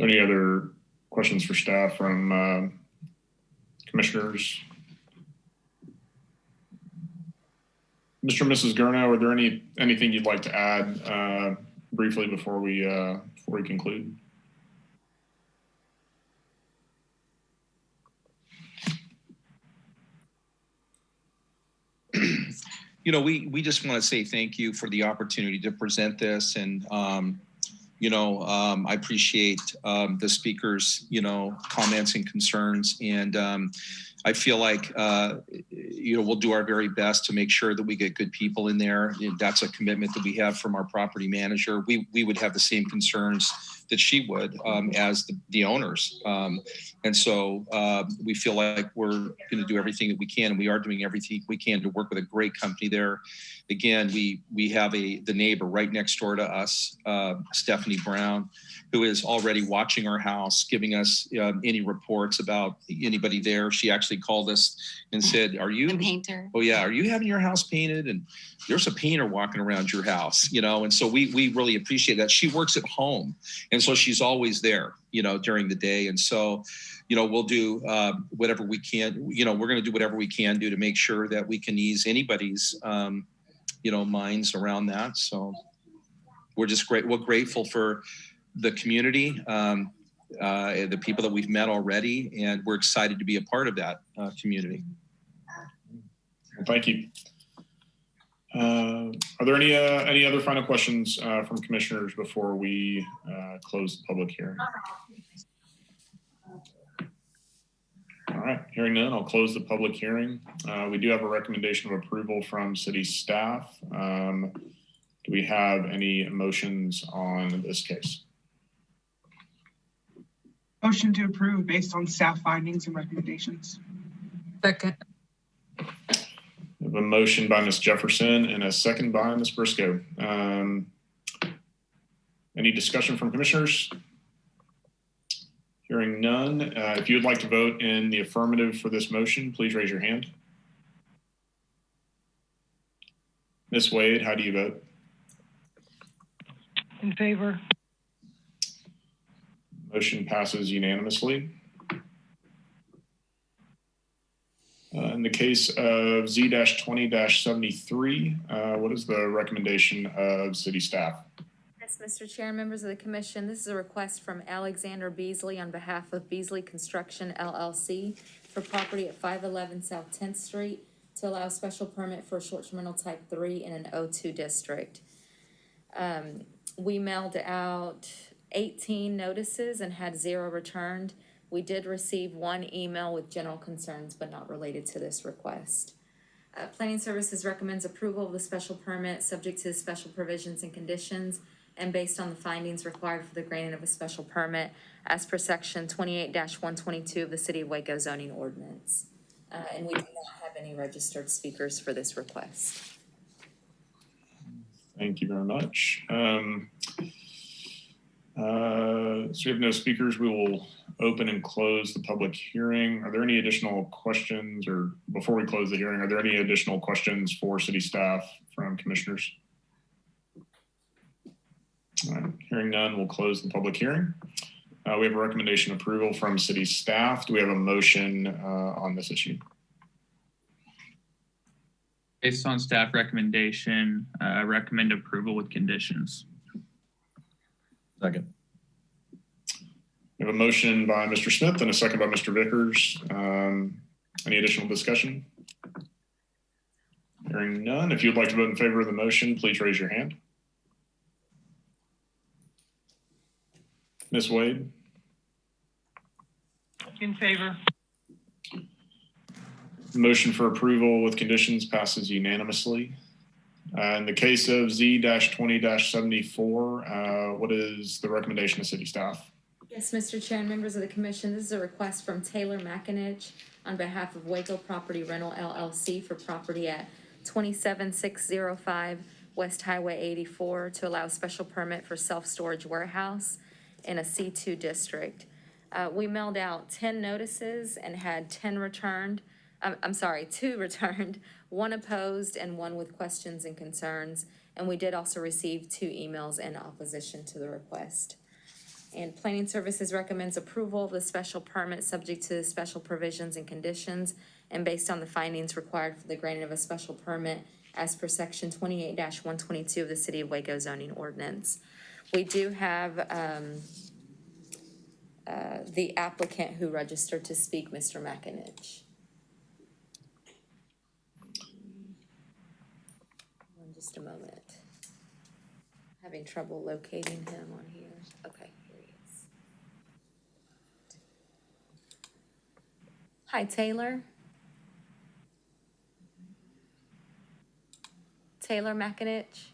Any other questions for staff from commissioners? Mr. and Mrs. Garneau, are there anything you'd like to add briefly before we conclude? We just want to say thank you for the opportunity to present this, and I appreciate the speakers, comments and concerns, and I feel like we'll do our very best to make sure that we get good people in there. That's a commitment that we have from our property manager. We would have the same concerns that she would as the owners. And so we feel like we're going to do everything that we can, and we are doing everything we can to work with a great company there. Again, we have the neighbor right next door to us, Stephanie Brown, who is already watching our house, giving us any reports about anybody there. She actually called us and said, "Are you The painter. Oh yeah, are you having your house painted? And there's a painter walking around your house, you know." And so we really appreciate that. She works at home, and so she's always there, you know, during the day. And so, you know, we'll do whatever we can. You know, we're going to do whatever we can do to make sure that we can ease anybody's, you know, minds around that. So we're just we're grateful for the community, the people that we've met already, and we're excited to be a part of that community. Well, thank you. Are there any other final questions from commissioners before we close the public hearing? All right, hearing none, I'll close the public hearing. We do have a recommendation of approval from city staff. Do we have any motions on this case? Motion to approve based on staff findings and recommendations. Second. We have a motion by Ms. Jefferson and a second by Ms. Briscoe. Any discussion from commissioners? Hearing none. If you would like to vote in the affirmative for this motion, please raise your hand. Ms. Wade, how do you vote? In favor. Motion passes unanimously. In the case of Z-20-73, what is the recommendation of city staff? Yes, Mr. Chair, members of the commission, this is a request from Alexander Beasley on behalf of Beasley Construction LLC for property at 511 South 10th Street to allow special permit for short-term rental type 3 in an O2 district. We mailed out 18 notices and had 0 returned. We did receive 1 email with general concerns, but not related to this request. Planning Services recommends approval of the special permit subject to the special provisions and conditions and based on the findings required for the granting of a special permit as per section 28-122 of the City of Waco zoning ordinance. And we do not have any registered speakers for this request. Thank you very much. So we have no speakers. We will open and close the public hearing. Are there any additional questions, or before we close the hearing, are there any additional questions for city staff from commissioners? All right, hearing none, we'll close the public hearing. We have a recommendation approval from city staff. Do we have a motion on this issue? Based on staff recommendation, I recommend approval with conditions. Second. We have a motion by Mr. Smith and a second by Mr. Vickers. Any additional discussion? Hearing none. If you'd like to vote in favor of the motion, please raise your hand. Ms. Wade? In favor. Motion for approval with conditions passes unanimously. In the case of Z-20-74, what is the recommendation of city staff? Yes, Mr. Chair and members of the commission, this is a request from Taylor McInich on behalf of Waco Property Rental LLC for property at 27605 West Highway 84 to allow special permit for self-storage warehouse in a C2 district. We mailed out 10 notices and had 10 returned. I'm sorry, 2 returned, 1 opposed, and 1 with questions and concerns. And we did also receive 2 emails in opposition to the request. And Planning Services recommends approval of the special permit subject to the special provisions and conditions and based on the findings required for the granting of a special permit as per section 28-122 of the City of Waco zoning ordinance. We do have the applicant who registered to speak, Mr. McInich. Just a moment. Having trouble locating him on here. Okay, here he is. Hi, Taylor. Taylor McInich.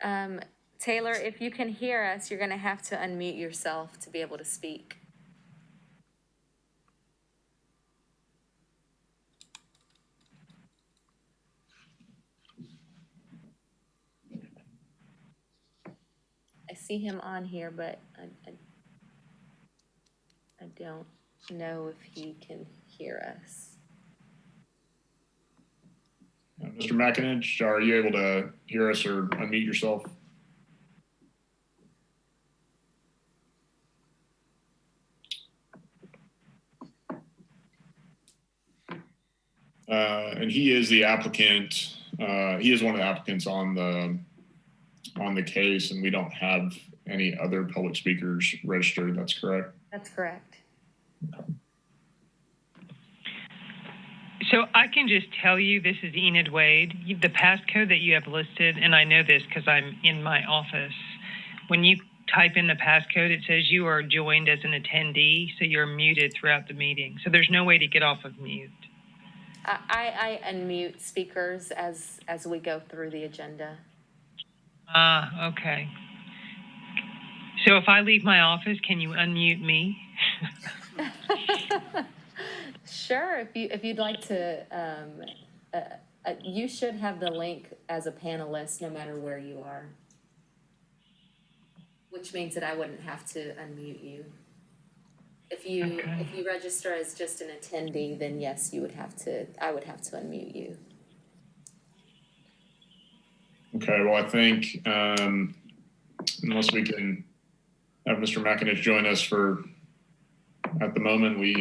Taylor, if you can hear us, you're gonna have to unmute yourself to be able to speak. I see him on here, but I don't know if he can hear us. Mr. McInich, are you able to hear us or unmute yourself? And he is the applicant. He is one of the applicants on the case, and we don't have any other public speakers registered. That's correct. That's correct. So I can just tell you, this is Enid Wade. The passcode that you have listed, and I know this because I'm in my office, when you type in the passcode, it says you are joined as an attendee, so you're muted throughout the meeting. So there's no way to get off of mute. I unmute speakers as we go through the agenda. Ah, okay. So if I leave my office, can you unmute me? Sure, if you'd like to, you should have the link as a panelist no matter where you are, which means that I wouldn't have to unmute you. If you register as just an attendee, then yes, I would have to unmute you. Okay, well, I think unless we can have Mr. McInich join us at the moment, we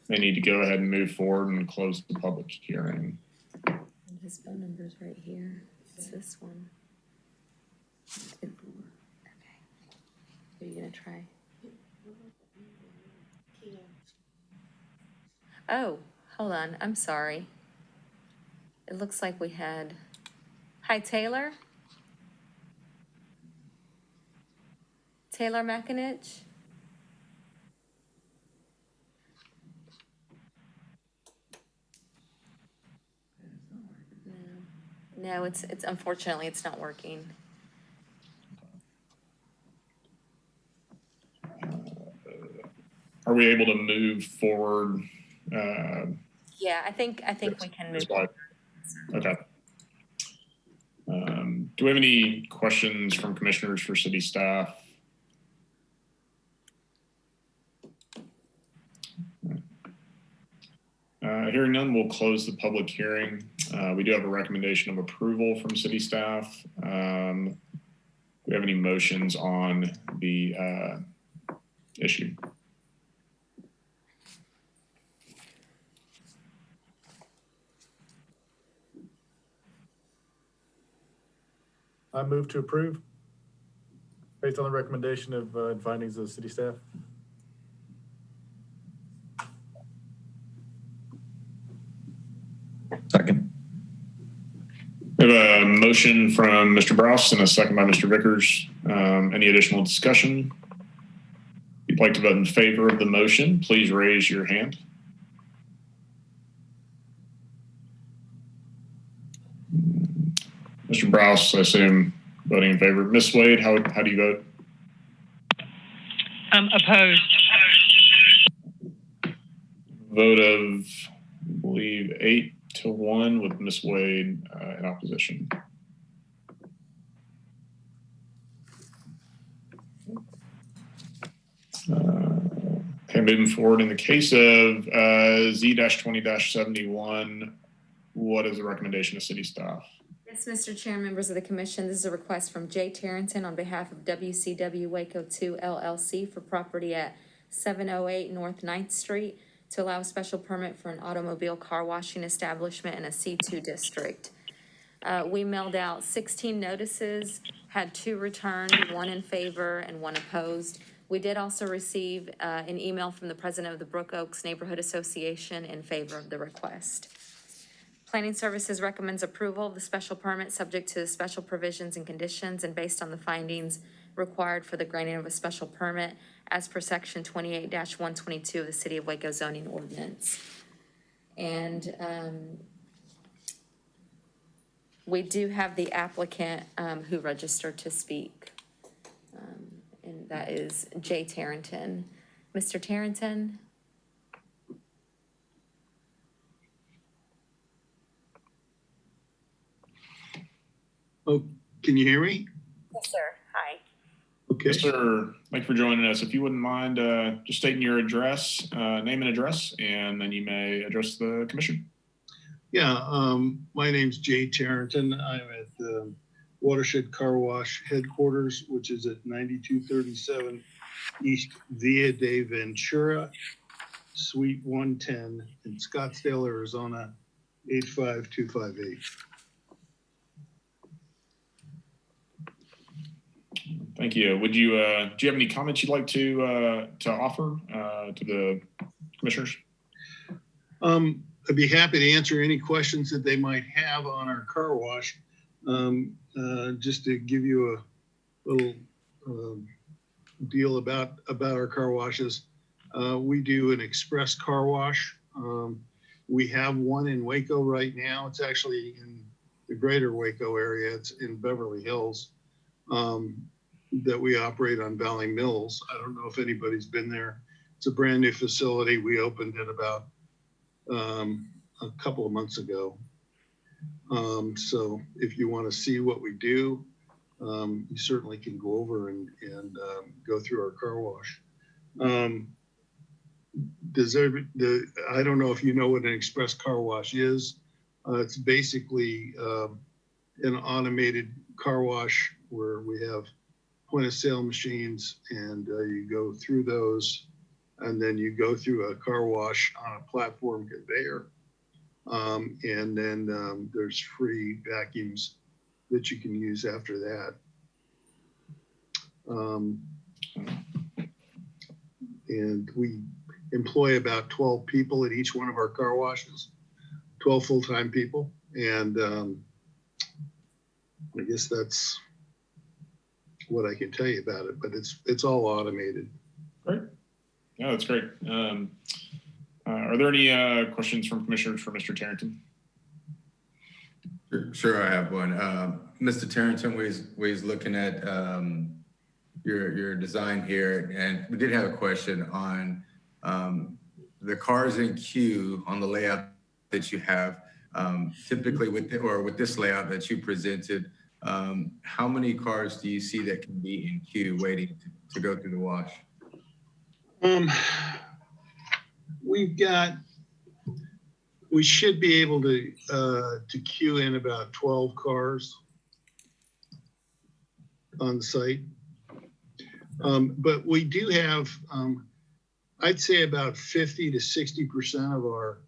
may need to go ahead and move forward and close the public hearing. And his phone number is right here. It's this one. Okay. Are you gonna try? Oh, hold on. I'm sorry. It looks like we had. Hi, Taylor. Taylor McInich. No, it's unfortunately it's not working. Are we able to move forward? Yeah, I think we can move forward. Okay. Do we have any questions from commissioners for city staff? Hearing none, we'll close the public hearing. We do have a recommendation of approval from city staff. Do we have any motions on the issue? I move to approve based on the recommendation of and findings of city staff. Second. We have a motion from Mr. Browse and a second by Mr. Vickers. Any additional discussion? If you'd like to vote in favor of the motion, please raise your hand. Mr. Browse, I assume voting in favor. Ms. Wade, how do you vote? Opposed. Vote of, I believe, 8-1 with Ms. Wade in opposition. Okay, moving forward. In the case of Z-20-71, what is the recommendation of city staff? Yes, Mr. Chair, members of the commission, this is a request from Jay Tarrington on behalf of WCW Waco 2 LLC for property at 708 North 9th Street to allow a special permit for an automobile car washing establishment in a C2 district. We mailed out 16 notices, had 2 returned, 1 in favor and 1 opposed. We did also receive an email from the president of the Brook Oaks Neighborhood Association in favor of the request. Planning Services recommends approval of the special permit subject to the special provisions and conditions and based on the findings required for the granting of a special permit as per section 28-122 of the City of Waco zoning ordinance. And We do have the applicant who registered to speak, and that is Jay Tarrenton. Mr. Tarrenton? Oh, can you hear me? Yes, sir. Hi. Okay. Yes, sir. Thank you for joining us. If you wouldn't mind just stating your address, name and address, and then you may address the commission. Yeah, my name's Jay Tarrenton. I'm at the Watershed Car Wash headquarters, which is at 9237 East Via de Ventura, Suite 110 in Scottsdale, Arizona, 85258. Thank you. Would you, do you have any comments you'd like to offer to the commissioners? I'd be happy to answer any questions that they might have on our car wash. Just to give you a little deal about our car washes. We do an express car wash. We have one in Waco right now. It's actually in the greater Waco area. It's in Beverly Hills that we operate on Valley Mills. I don't know if anybody's been there. It's a brand new facility. We opened it about a couple of months ago. So if you want to see what we do, you certainly can go over and go through our car wash. I don't know if you know what an express car wash is. It's basically an automated car wash where we have point of sale machines, and you go through those, and then you go through a car wash on a platform conveyor. And then there's free vacuums that you can use after that. And we employ about 12 people at each one of our car washes, 12 full-time people. And I guess that's what I can tell you about it, but it's all automated. Great. Yeah, that's great. Are there any questions from commissioners for Mr. Tarrenton? Sure, I have one. Mr. Tarrenton, we's looking at your design here, and we did have a question on the cars in queue on the layout that you have. Typically with this layout that you presented, how many cars do you see that can be in queue waiting to go through the wash? We should be able to queue in about 12 cars on site. But we do have, I'd say about 50 to 60% of our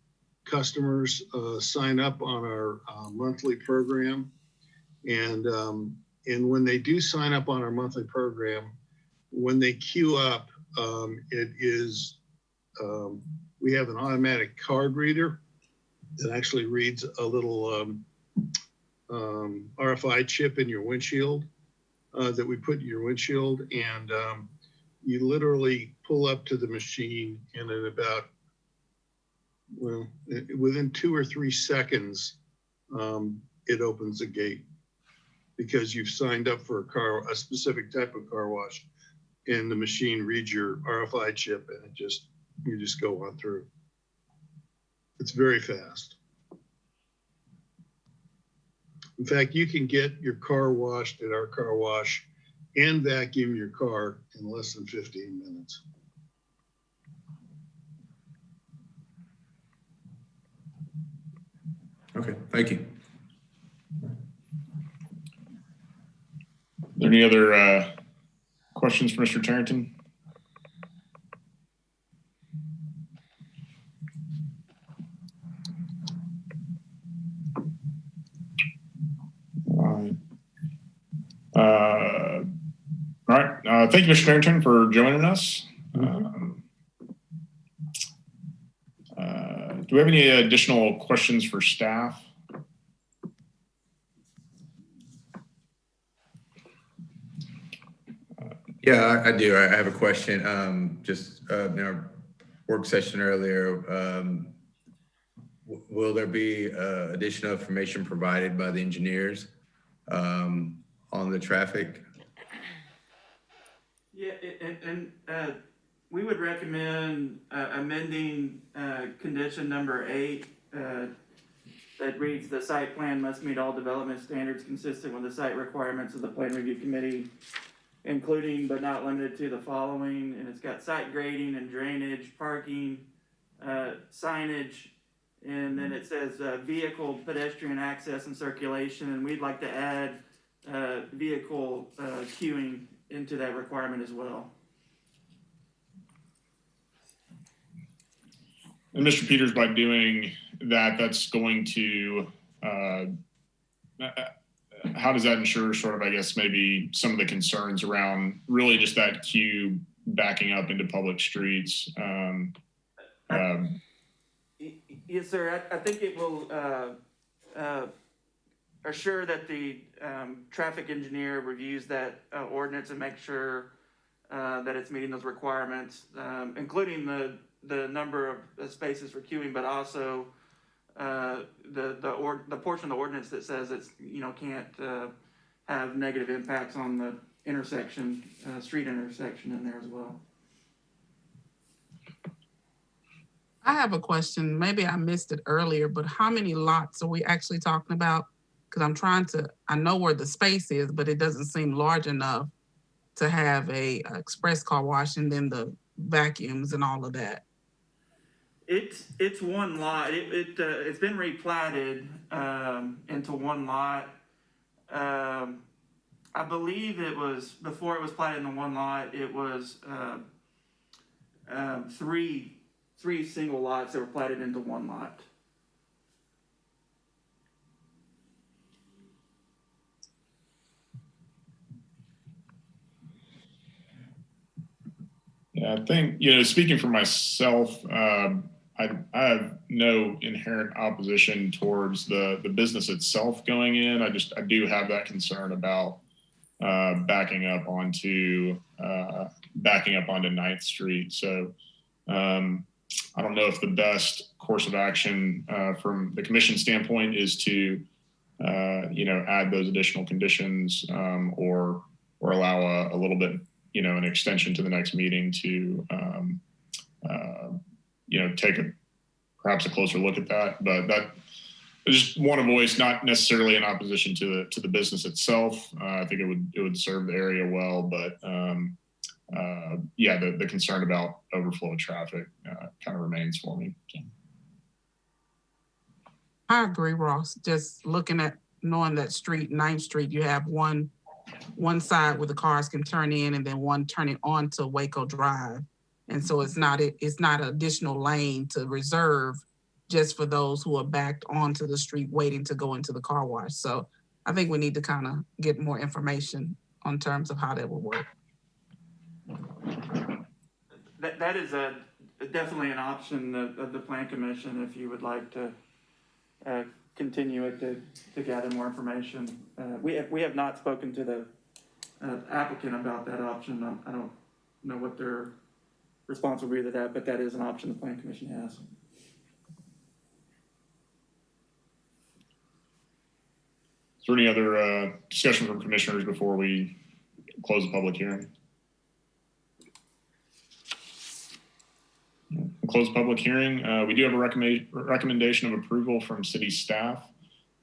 customers sign up on our monthly program. And when they do sign up on our monthly program, when they queue up, we have an automatic card reader that actually reads a little RFID chip in your windshield that we put in your windshield. And you literally pull up to the machine, and in about, within 2 or 3 seconds, it opens the gate because you've signed up for a specific type of car wash, and the machine reads your RFID chip, and you just go on through. It's very fast. In fact, you can get your car washed at our car wash and vacuum your car in less than 15 minutes. Okay, thank you. Are there any other questions for Mr. Tarrenton? All right. Thank you, Mr. Tarrenton, for joining us. Do we have any additional questions for staff? Yeah, I do. I have a question. Just in our work session earlier, will there be additional information provided by the engineers on the traffic? Yeah, we would recommend amending condition number 8 that reads, the site plan must meet all development standards consistent with the site requirements of the Plan Review Committee, including but not limited to the following. And it's got site grading and drainage, parking, signage, and then it says vehicle, pedestrian access and circulation. And we'd like to add vehicle queuing into that requirement as well. And Mr. Peters, by doing that, that's going to, how does that ensure sort of, I guess, maybe some of the concerns around really just that queue backing up into public streets? Yes, sir. I think it will assure that the traffic engineer reviews that ordinance and make sure that it's meeting those requirements, including the number of spaces for queuing, but also the portion of the ordinance that says it's, can't have negative impacts on the intersection, street intersection in there as well. I have a question. Maybe I missed it earlier, but how many lots are we actually talking about? Because I know where the space is, but it doesn't seem large enough to have a express car wash and then the vacuums and all of that. It's one lot. It's been replatted into one lot. I believe it was, before it was platted into one lot, it was three single lots that were platted into one lot. Yeah, I think, speaking for myself, I have no inherent opposition towards the business itself going in. I do have that concern about backing up onto 9th Street. So I don't know if the best course of action from the commission standpoint is to add those additional conditions or allow a little bit, an extension to the next meeting to take perhaps a closer look at that. But that I just want to voice, not necessarily in opposition to the business itself. I think it would serve the area well, but the concern about overflow of traffic kind of remains for me. So. I agree, Ross. Just looking at knowing that street, 9th Street, you have one side where the cars can turn in and then one turning onto Waco Drive. And so it's not an additional lane to reserve just for those who are backed onto the street waiting to go into the car wash. So I think we need to kind of get more information on terms of how that will work. That is definitely an option of the Plan Commission if you would like to continue it to gather more information. We have not spoken to the applicant about that option. I don't know what their response will be to that, but that is an option the Plan Commission has. Is there any other discussion from commissioners before we close the public hearing? We'll close the public hearing. We do have a recommendation of approval from city staff.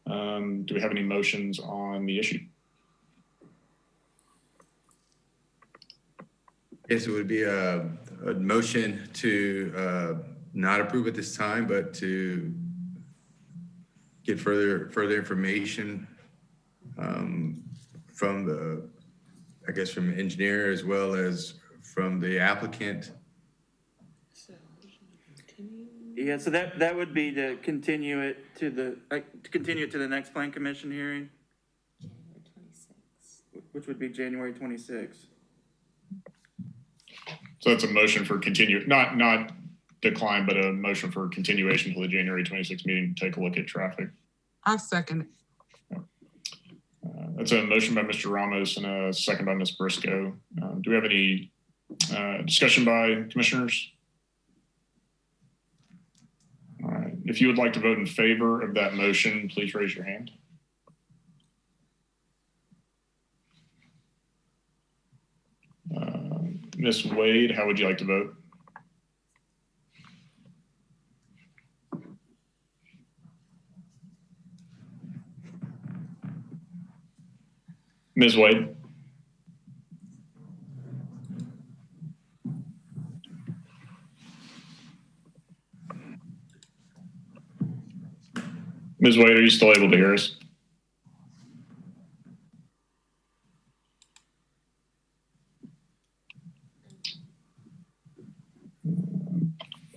Do we have any motions on the issue? Yes, it would be a motion to not approve at this time, but to get further information from the engineer as well as from the applicant. Yeah, so that would be to continue it to the next Plan Commission hearing, which would be January 26th. So that's a motion for not decline, but a motion for continuation until the January 26th meeting to take a look at traffic. I second it. That's a motion by Mr. Ramos and a second by Ms. Briscoe. Do we have any discussion by commissioners? All right. If you would like to vote in favor of that motion, please raise your hand. Ms. Wade, how would you like to vote? Ms. Wade? Ms. Wade, are you still able to hear us?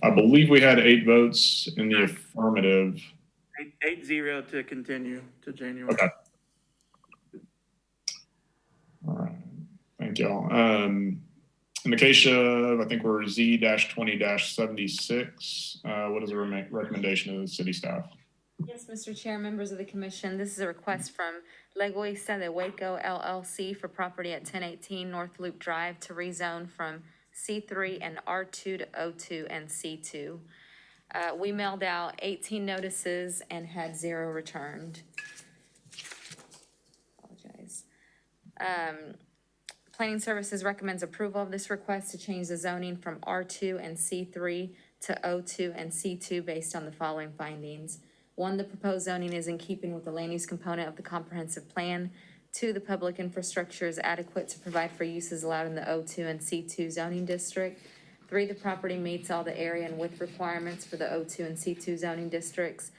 I believe we had 8 votes in the affirmative. 8-0 to continue to January. Okay. All right. Thank y'all. In the case of, I think we're Z-20-76, what is the recommendation of the city staff? Yes, Mr. Chair, members of the commission, this is a request from Leguisa de Waco LLC for property at 1018 North Loop Drive to rezone from C3 and R2 to O2 and C2. We mailed out 18 notices and had 0 returned. Apologize. Planning Services recommends approval of this request to change the zoning from R2 and C3 to O2 and C2 based on the following findings. 1, the proposed zoning is in keeping with the land use component of the comprehensive plan. 2, the public infrastructure is adequate to provide for uses allowed in the O2 and C2 zoning district. 3, the property meets all the area and width requirements for the O2 and C2 zoning districts.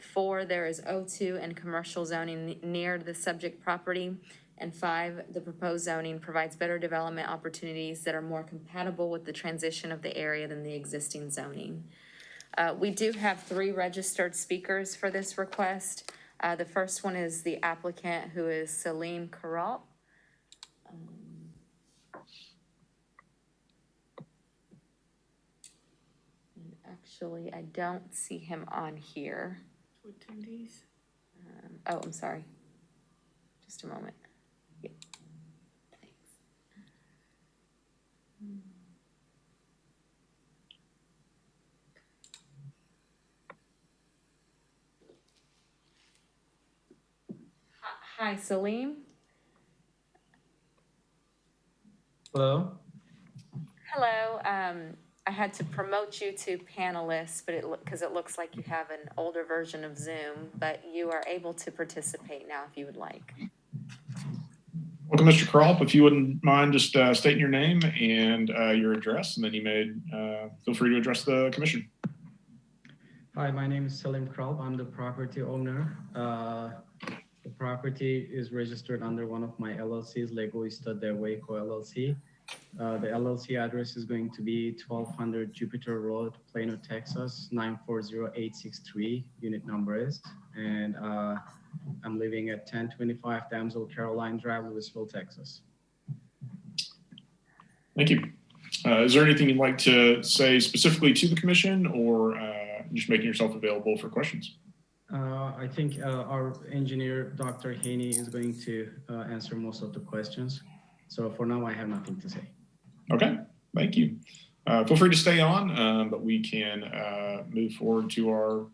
4, there is O2 and commercial zoning near the subject property. And 5, the proposed zoning provides better development opportunities that are more compatible with the transition of the area than the existing zoning. We do have 3 registered speakers for this request. The first one is the applicant, who is Salim Karab. Actually, I don't see him on here. Attendees. Oh, I'm sorry. Just a moment. Yeah. Thanks. Hi, Salim. Hello. Hello. I had to promote you to panelist, but because it looks like you have an older version of Zoom, but you are able to participate now if you would like. Welcome, Mr. Kralp. If you wouldn't mind just stating your name and your address, and then you may feel free to address the commission. Hi, my name is Salim Kralp. I'm the property owner. The property is registered under one of my LLCs, Leguisa de Waco LLC. The LLC address is going to be 1200 Jupiter Road, Plano, Texas, 940863, unit number is. And I'm living at 1025 Damsel Caroline Drive, Louisville, Texas. Thank you. Is there anything you'd like to say specifically to the commission, or just making yourself available for questions? I think our engineer, Dr. Haney, is going to answer most of the questions. So for now, I have nothing to say. Okay, thank you. Feel free to stay on, but we can move forward to our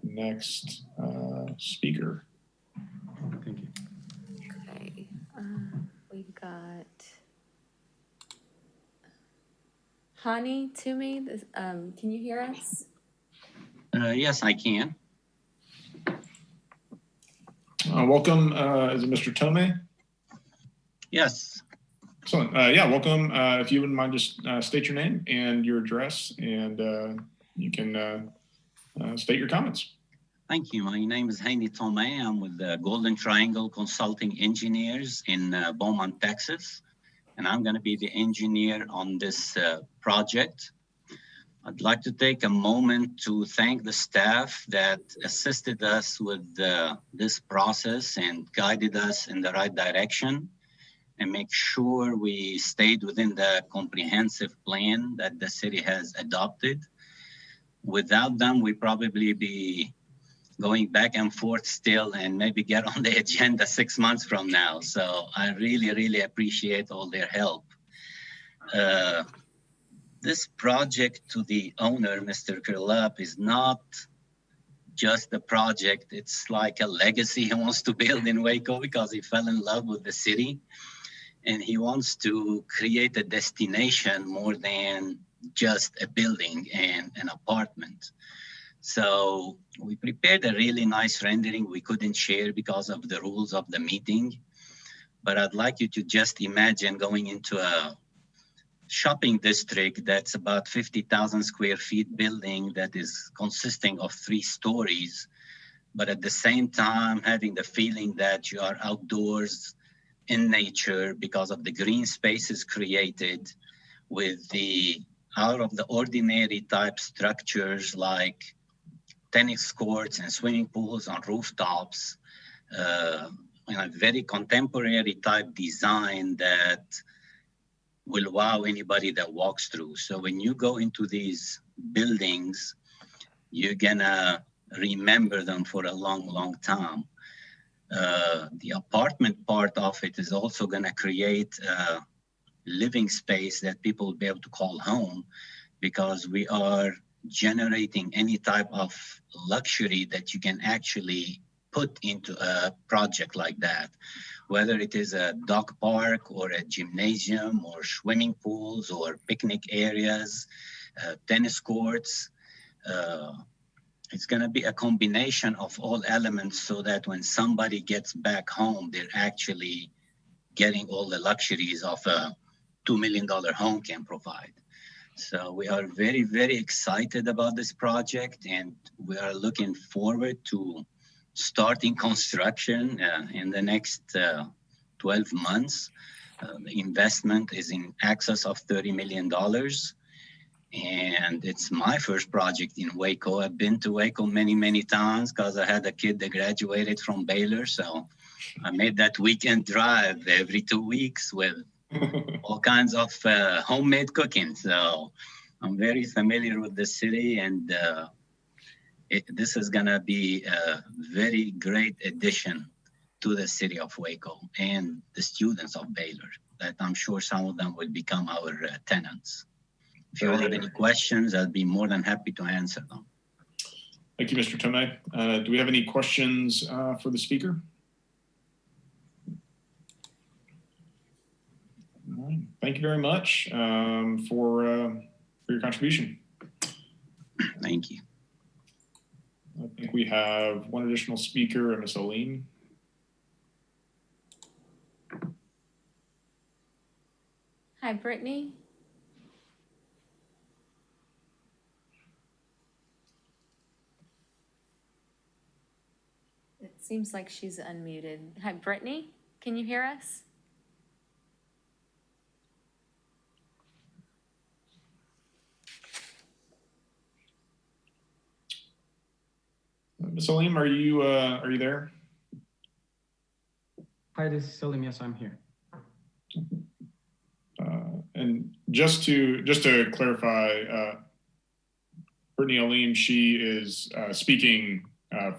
next speaker. Thank you. Okay, we've got Hani Toomey. Can you hear us? Yes, I can. Welcome. Is it Mr. Tomei? Yes. Excellent. Yeah, welcome. If you wouldn't mind, just state your name and your address, and you can state your comments. Thank you. My name is Haney Tomei. I'm with the Golden Triangle Consulting Engineers in Beaumont, Texas, and I'm going to be the engineer on this project. I'd like to take a moment to thank the staff that assisted us with this process and guided us in the right direction, and make sure we stayed within the comprehensive plan that the city has adopted. Without them, we'd probably be going back and forth still and maybe get on the agenda 6 months from now. So I really, really appreciate all their help. this project to the owner, Mr. Kurlap, is not just a project. It's like a legacy he wants to build in Waco because he fell in love with the city. And he wants to create a destination more than just a building and an apartment. So we prepared a really nice rendering we couldn't share because of the rules of the meeting. But I'd like you to just imagine going into a shopping district that's about 50,000 square feet building that is consisting of 3 stories, but at the same time having the feeling that you are outdoors in nature because of the green spaces created with the out of the ordinary type structures like tennis courts and swimming pools on rooftops, a very contemporary type design that will wow anybody that walks through. So when you go into these buildings, you're gonna remember them for a long, long time. The apartment part of it is also gonna create a living space that people will be able to call home, because we are generating any type of luxury that you can actually put into a project like that, whether it is a dog park or a gymnasium or swimming pools or picnic areas, tennis courts. It's going to be a combination of all elements so that when somebody gets back home, they're actually getting all the luxuries of a $2 million home can provide. So we are very, very excited about this project, and we are looking forward to starting construction in the next 12 months. The investment is in excess of $30 million. And it's my first project in Waco. I've been to Waco many, many times because I had a kid that graduated from Baylor. So I made that weekend drive every 2 weeks with all kinds of homemade cooking. So I'm very familiar with the city, and this is going to be a very great addition to the city of Waco and the students of Baylor, that I'm sure some of them will become our tenants. If you have any questions, I'll be more than happy to answer them. Thank you, Mr. Tomei. Do we have any questions for the speaker? All right. Thank you very much for your contribution. Thank you. I think we have one additional speaker, Ms. Aline. Hi, Brittany. It seems like she's unmuted. Hi, Brittany. Can you hear us? Ms. Salim, are you there? Hi, this is Salim. Yes, I'm here. And just to clarify, Brittany Alim, she is speaking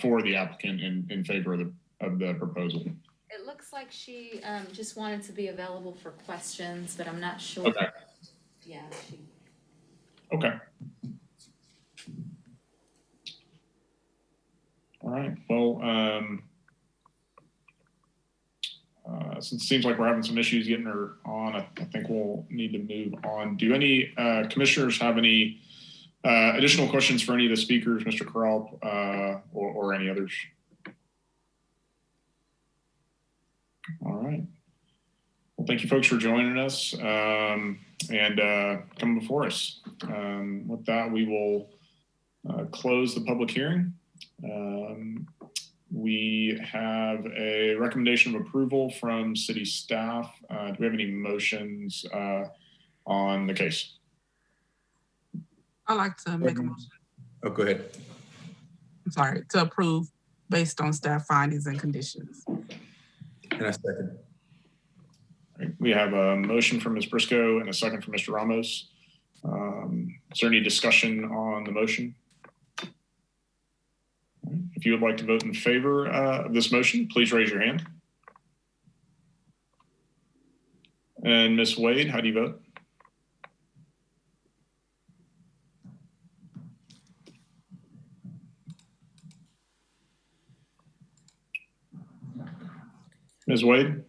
for the applicant in favor of the proposal. It looks like she just wanted to be available for questions, but I'm not sure. Okay. Yeah. Okay. All right. Well, since it seems like we're having some issues getting her on, I think we'll need to move on. Do any commissioners have any additional questions for any of the speakers, Mr. Kralp, or any others? All right. Well, thank you folks for joining us and coming before us. With that, we will close the public hearing. We have a recommendation of approval from city staff. Do we have any motions on the case? I'd like to make a motion. Oh, go ahead. I'm sorry, to approve based on staff findings and conditions. And a second. All right, we have a motion from Ms. Briscoe and a second from Mr. Ramos. Is there any discussion on the motion? If you would like to vote in favor of this motion, please raise your hand. And Ms. Wade, how do you vote? Ms. Wade?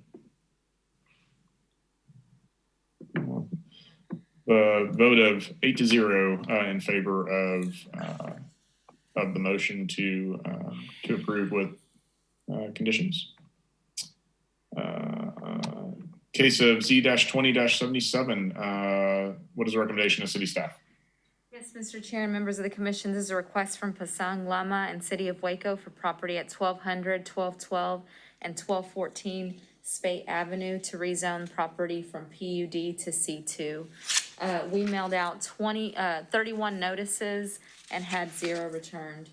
The vote of 8-0 in favor of the motion to approve with conditions. Case of Z-20-77, what is the recommendation of city staff? Yes, Mr. Chair and members of the commission, this is a request from Pasang Lama and City of Waco for property at 1200, 1212, and 1214 Spate Avenue to rezone property from PUD to C2. We mailed out 31 notices and had 0 returned.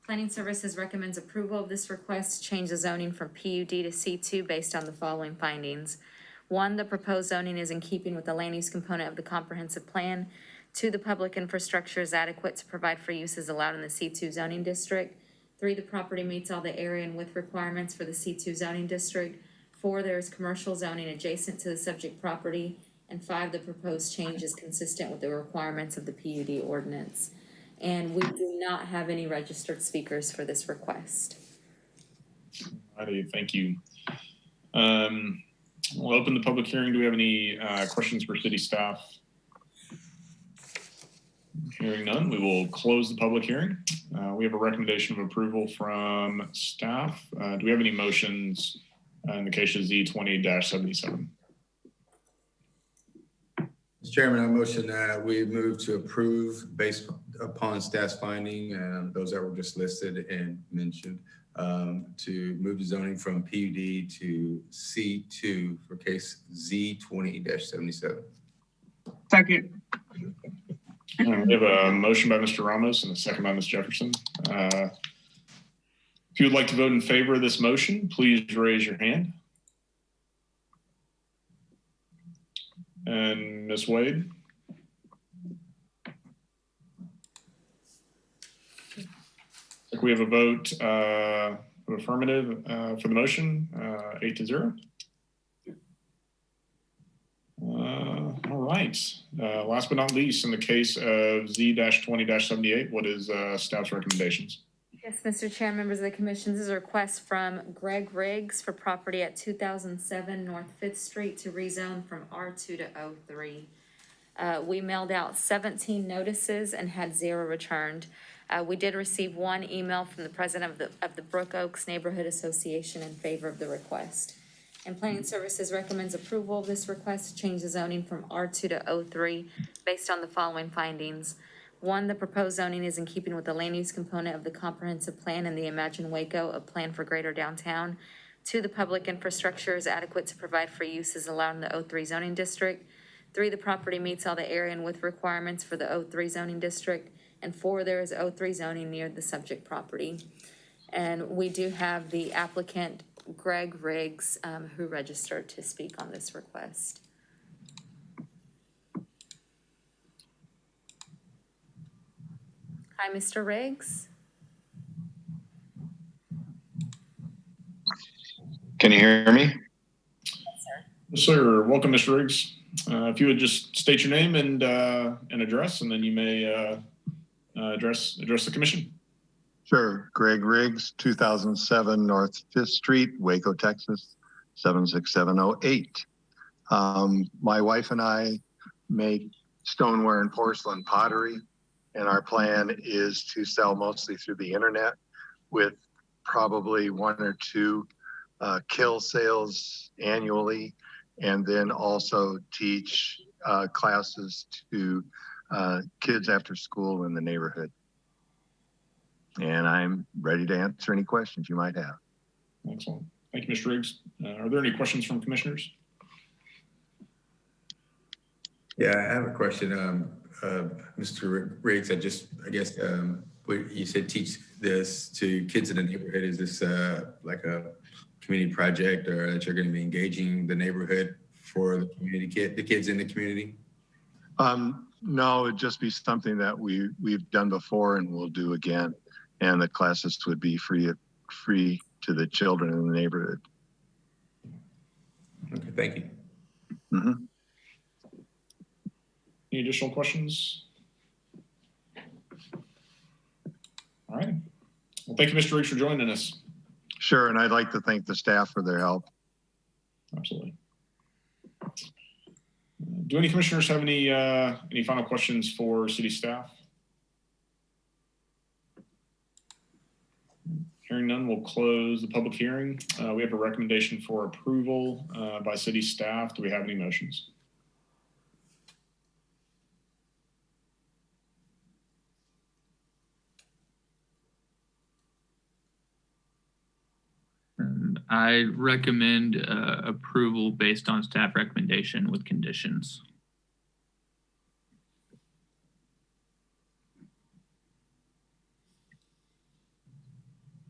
Planning Services recommends approval of this request to change the zoning from PUD to C2 based on the following findings. 1, the proposed zoning is in keeping with the land use component of the comprehensive plan. 2, the public infrastructure is adequate to provide for uses allowed in the C2 zoning district. 3, the property meets all the area and width requirements for the C2 zoning district. 4, there is commercial zoning adjacent to the subject property. And 5, the proposed change is consistent with the requirements of the PUD ordinance. And we do not have any registered speakers for this request. Alrighty, thank you. We'll open the public hearing. Do we have any questions for city staff? Hearing none, we will close the public hearing. We have a recommendation of approval from staff. Do we have any motions in the case of Z-20-77? Mr. Chairman, I motion that we move to approve based upon staff's finding, those that were just listed and mentioned, to move the zoning from PUD to C2 for case Z-20-77. Second. We have a motion by Mr. Ramos and a second by Ms. Jefferson. If you would like to vote in favor of this motion, please raise your hand. And Ms. Wade? We have a vote of affirmative for the motion, 8-0. All right. Last but not least, in the case of Z-20-78, what is staff's recommendations? Yes, Mr. Chair, members of the commission, this is a request from Greg Riggs for property at 2007 North 5th Street to rezone from R2 to O3. We mailed out 17 notices and had 0 returned. We did receive 1 email from the president of the Brook Oaks Neighborhood Association in favor of the request. And Planning Services recommends approval of this request to change the zoning from R2 to O3 based on the following findings. 1, the proposed zoning is in keeping with the land use component of the comprehensive plan and the Imagine Waco, a plan for greater downtown. 2, the public infrastructure is adequate to provide for uses allowed in the O3 zoning district. 3, the property meets all the area and width requirements for the O3 zoning district. And 4, there is O3 zoning near the subject property. And we do have the applicant, Greg Riggs, who registered to speak on this request. Hi, Mr. Riggs. Can you hear me? Yes, sir. Welcome, Mr. Riggs. If you would just state your name and address, and then you may address the commission. Sure. Greg Riggs, 2007 North 5th Street, Waco, Texas, 76708. My wife and I make stoneware and porcelain pottery, and our plan is to sell mostly through the internet with probably 1 or 2 kill sales annually, and then also teach classes to kids after school in the neighborhood. And I'm ready to answer any questions you might have. Excellent. Thank you, Mr. Riggs. Are there any questions from commissioners? Yeah, I have a question. Mr. Riggs, I guess you said teach this to kids in the neighborhood. Is this like a community project, or that you're going to be engaging the neighborhood for the community the kids in the community? No, it'd just be something that we've done before and we'll do again. And the classes would be free to the children in the neighborhood. Okay, thank you. Mm-hmm. Any additional questions? All right. Well, thank you, Mr. Riggs, for joining us. Sure, and I'd like to thank the staff for their help. Absolutely. Do any commissioners have any final questions for city staff? Hearing none, we'll close the public hearing. We have a recommendation for approval by city staff. Do we have any motions? I recommend approval based on staff recommendation with conditions.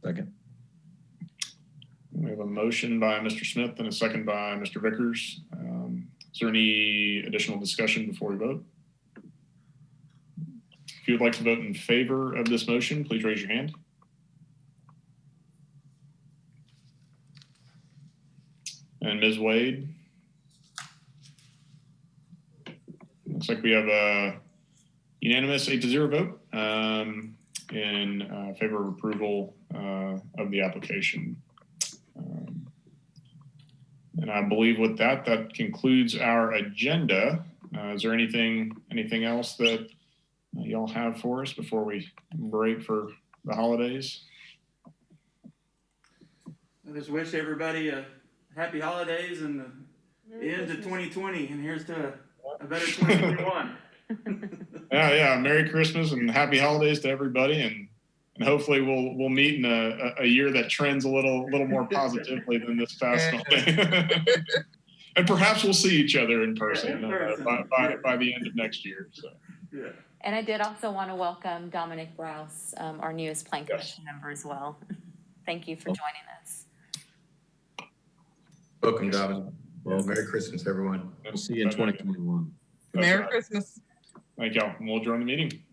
Second. We have a motion by Mr. Smith and a second by Mr. Vickers. Is there any additional discussion before we vote? If you would like to vote in favor of this motion, please raise your hand. And Ms. Wade? Looks like we have a unanimous 8-0 vote in favor of approval of the application. And I believe with that, that concludes our agenda. Is there anything else that y'all have for us before we break for the holidays? I just wish everybody a happy holidays and the end of 2020, and here's to a better 2021. Yeah. Merry Christmas and happy holidays to everybody, and hopefully we'll meet in a year that trends a little more positively than this past one. And perhaps we'll see each other in person by the end of next year. So. Yeah. And I did also want to welcome Dominic Rouse, our newest Plan Commission member as well. Thank you for joining us. Welcome, Dominic. Well, Merry Christmas, everyone. We'll see you in 2021. Merry Christmas. Thank y'all. And we'll join the meeting.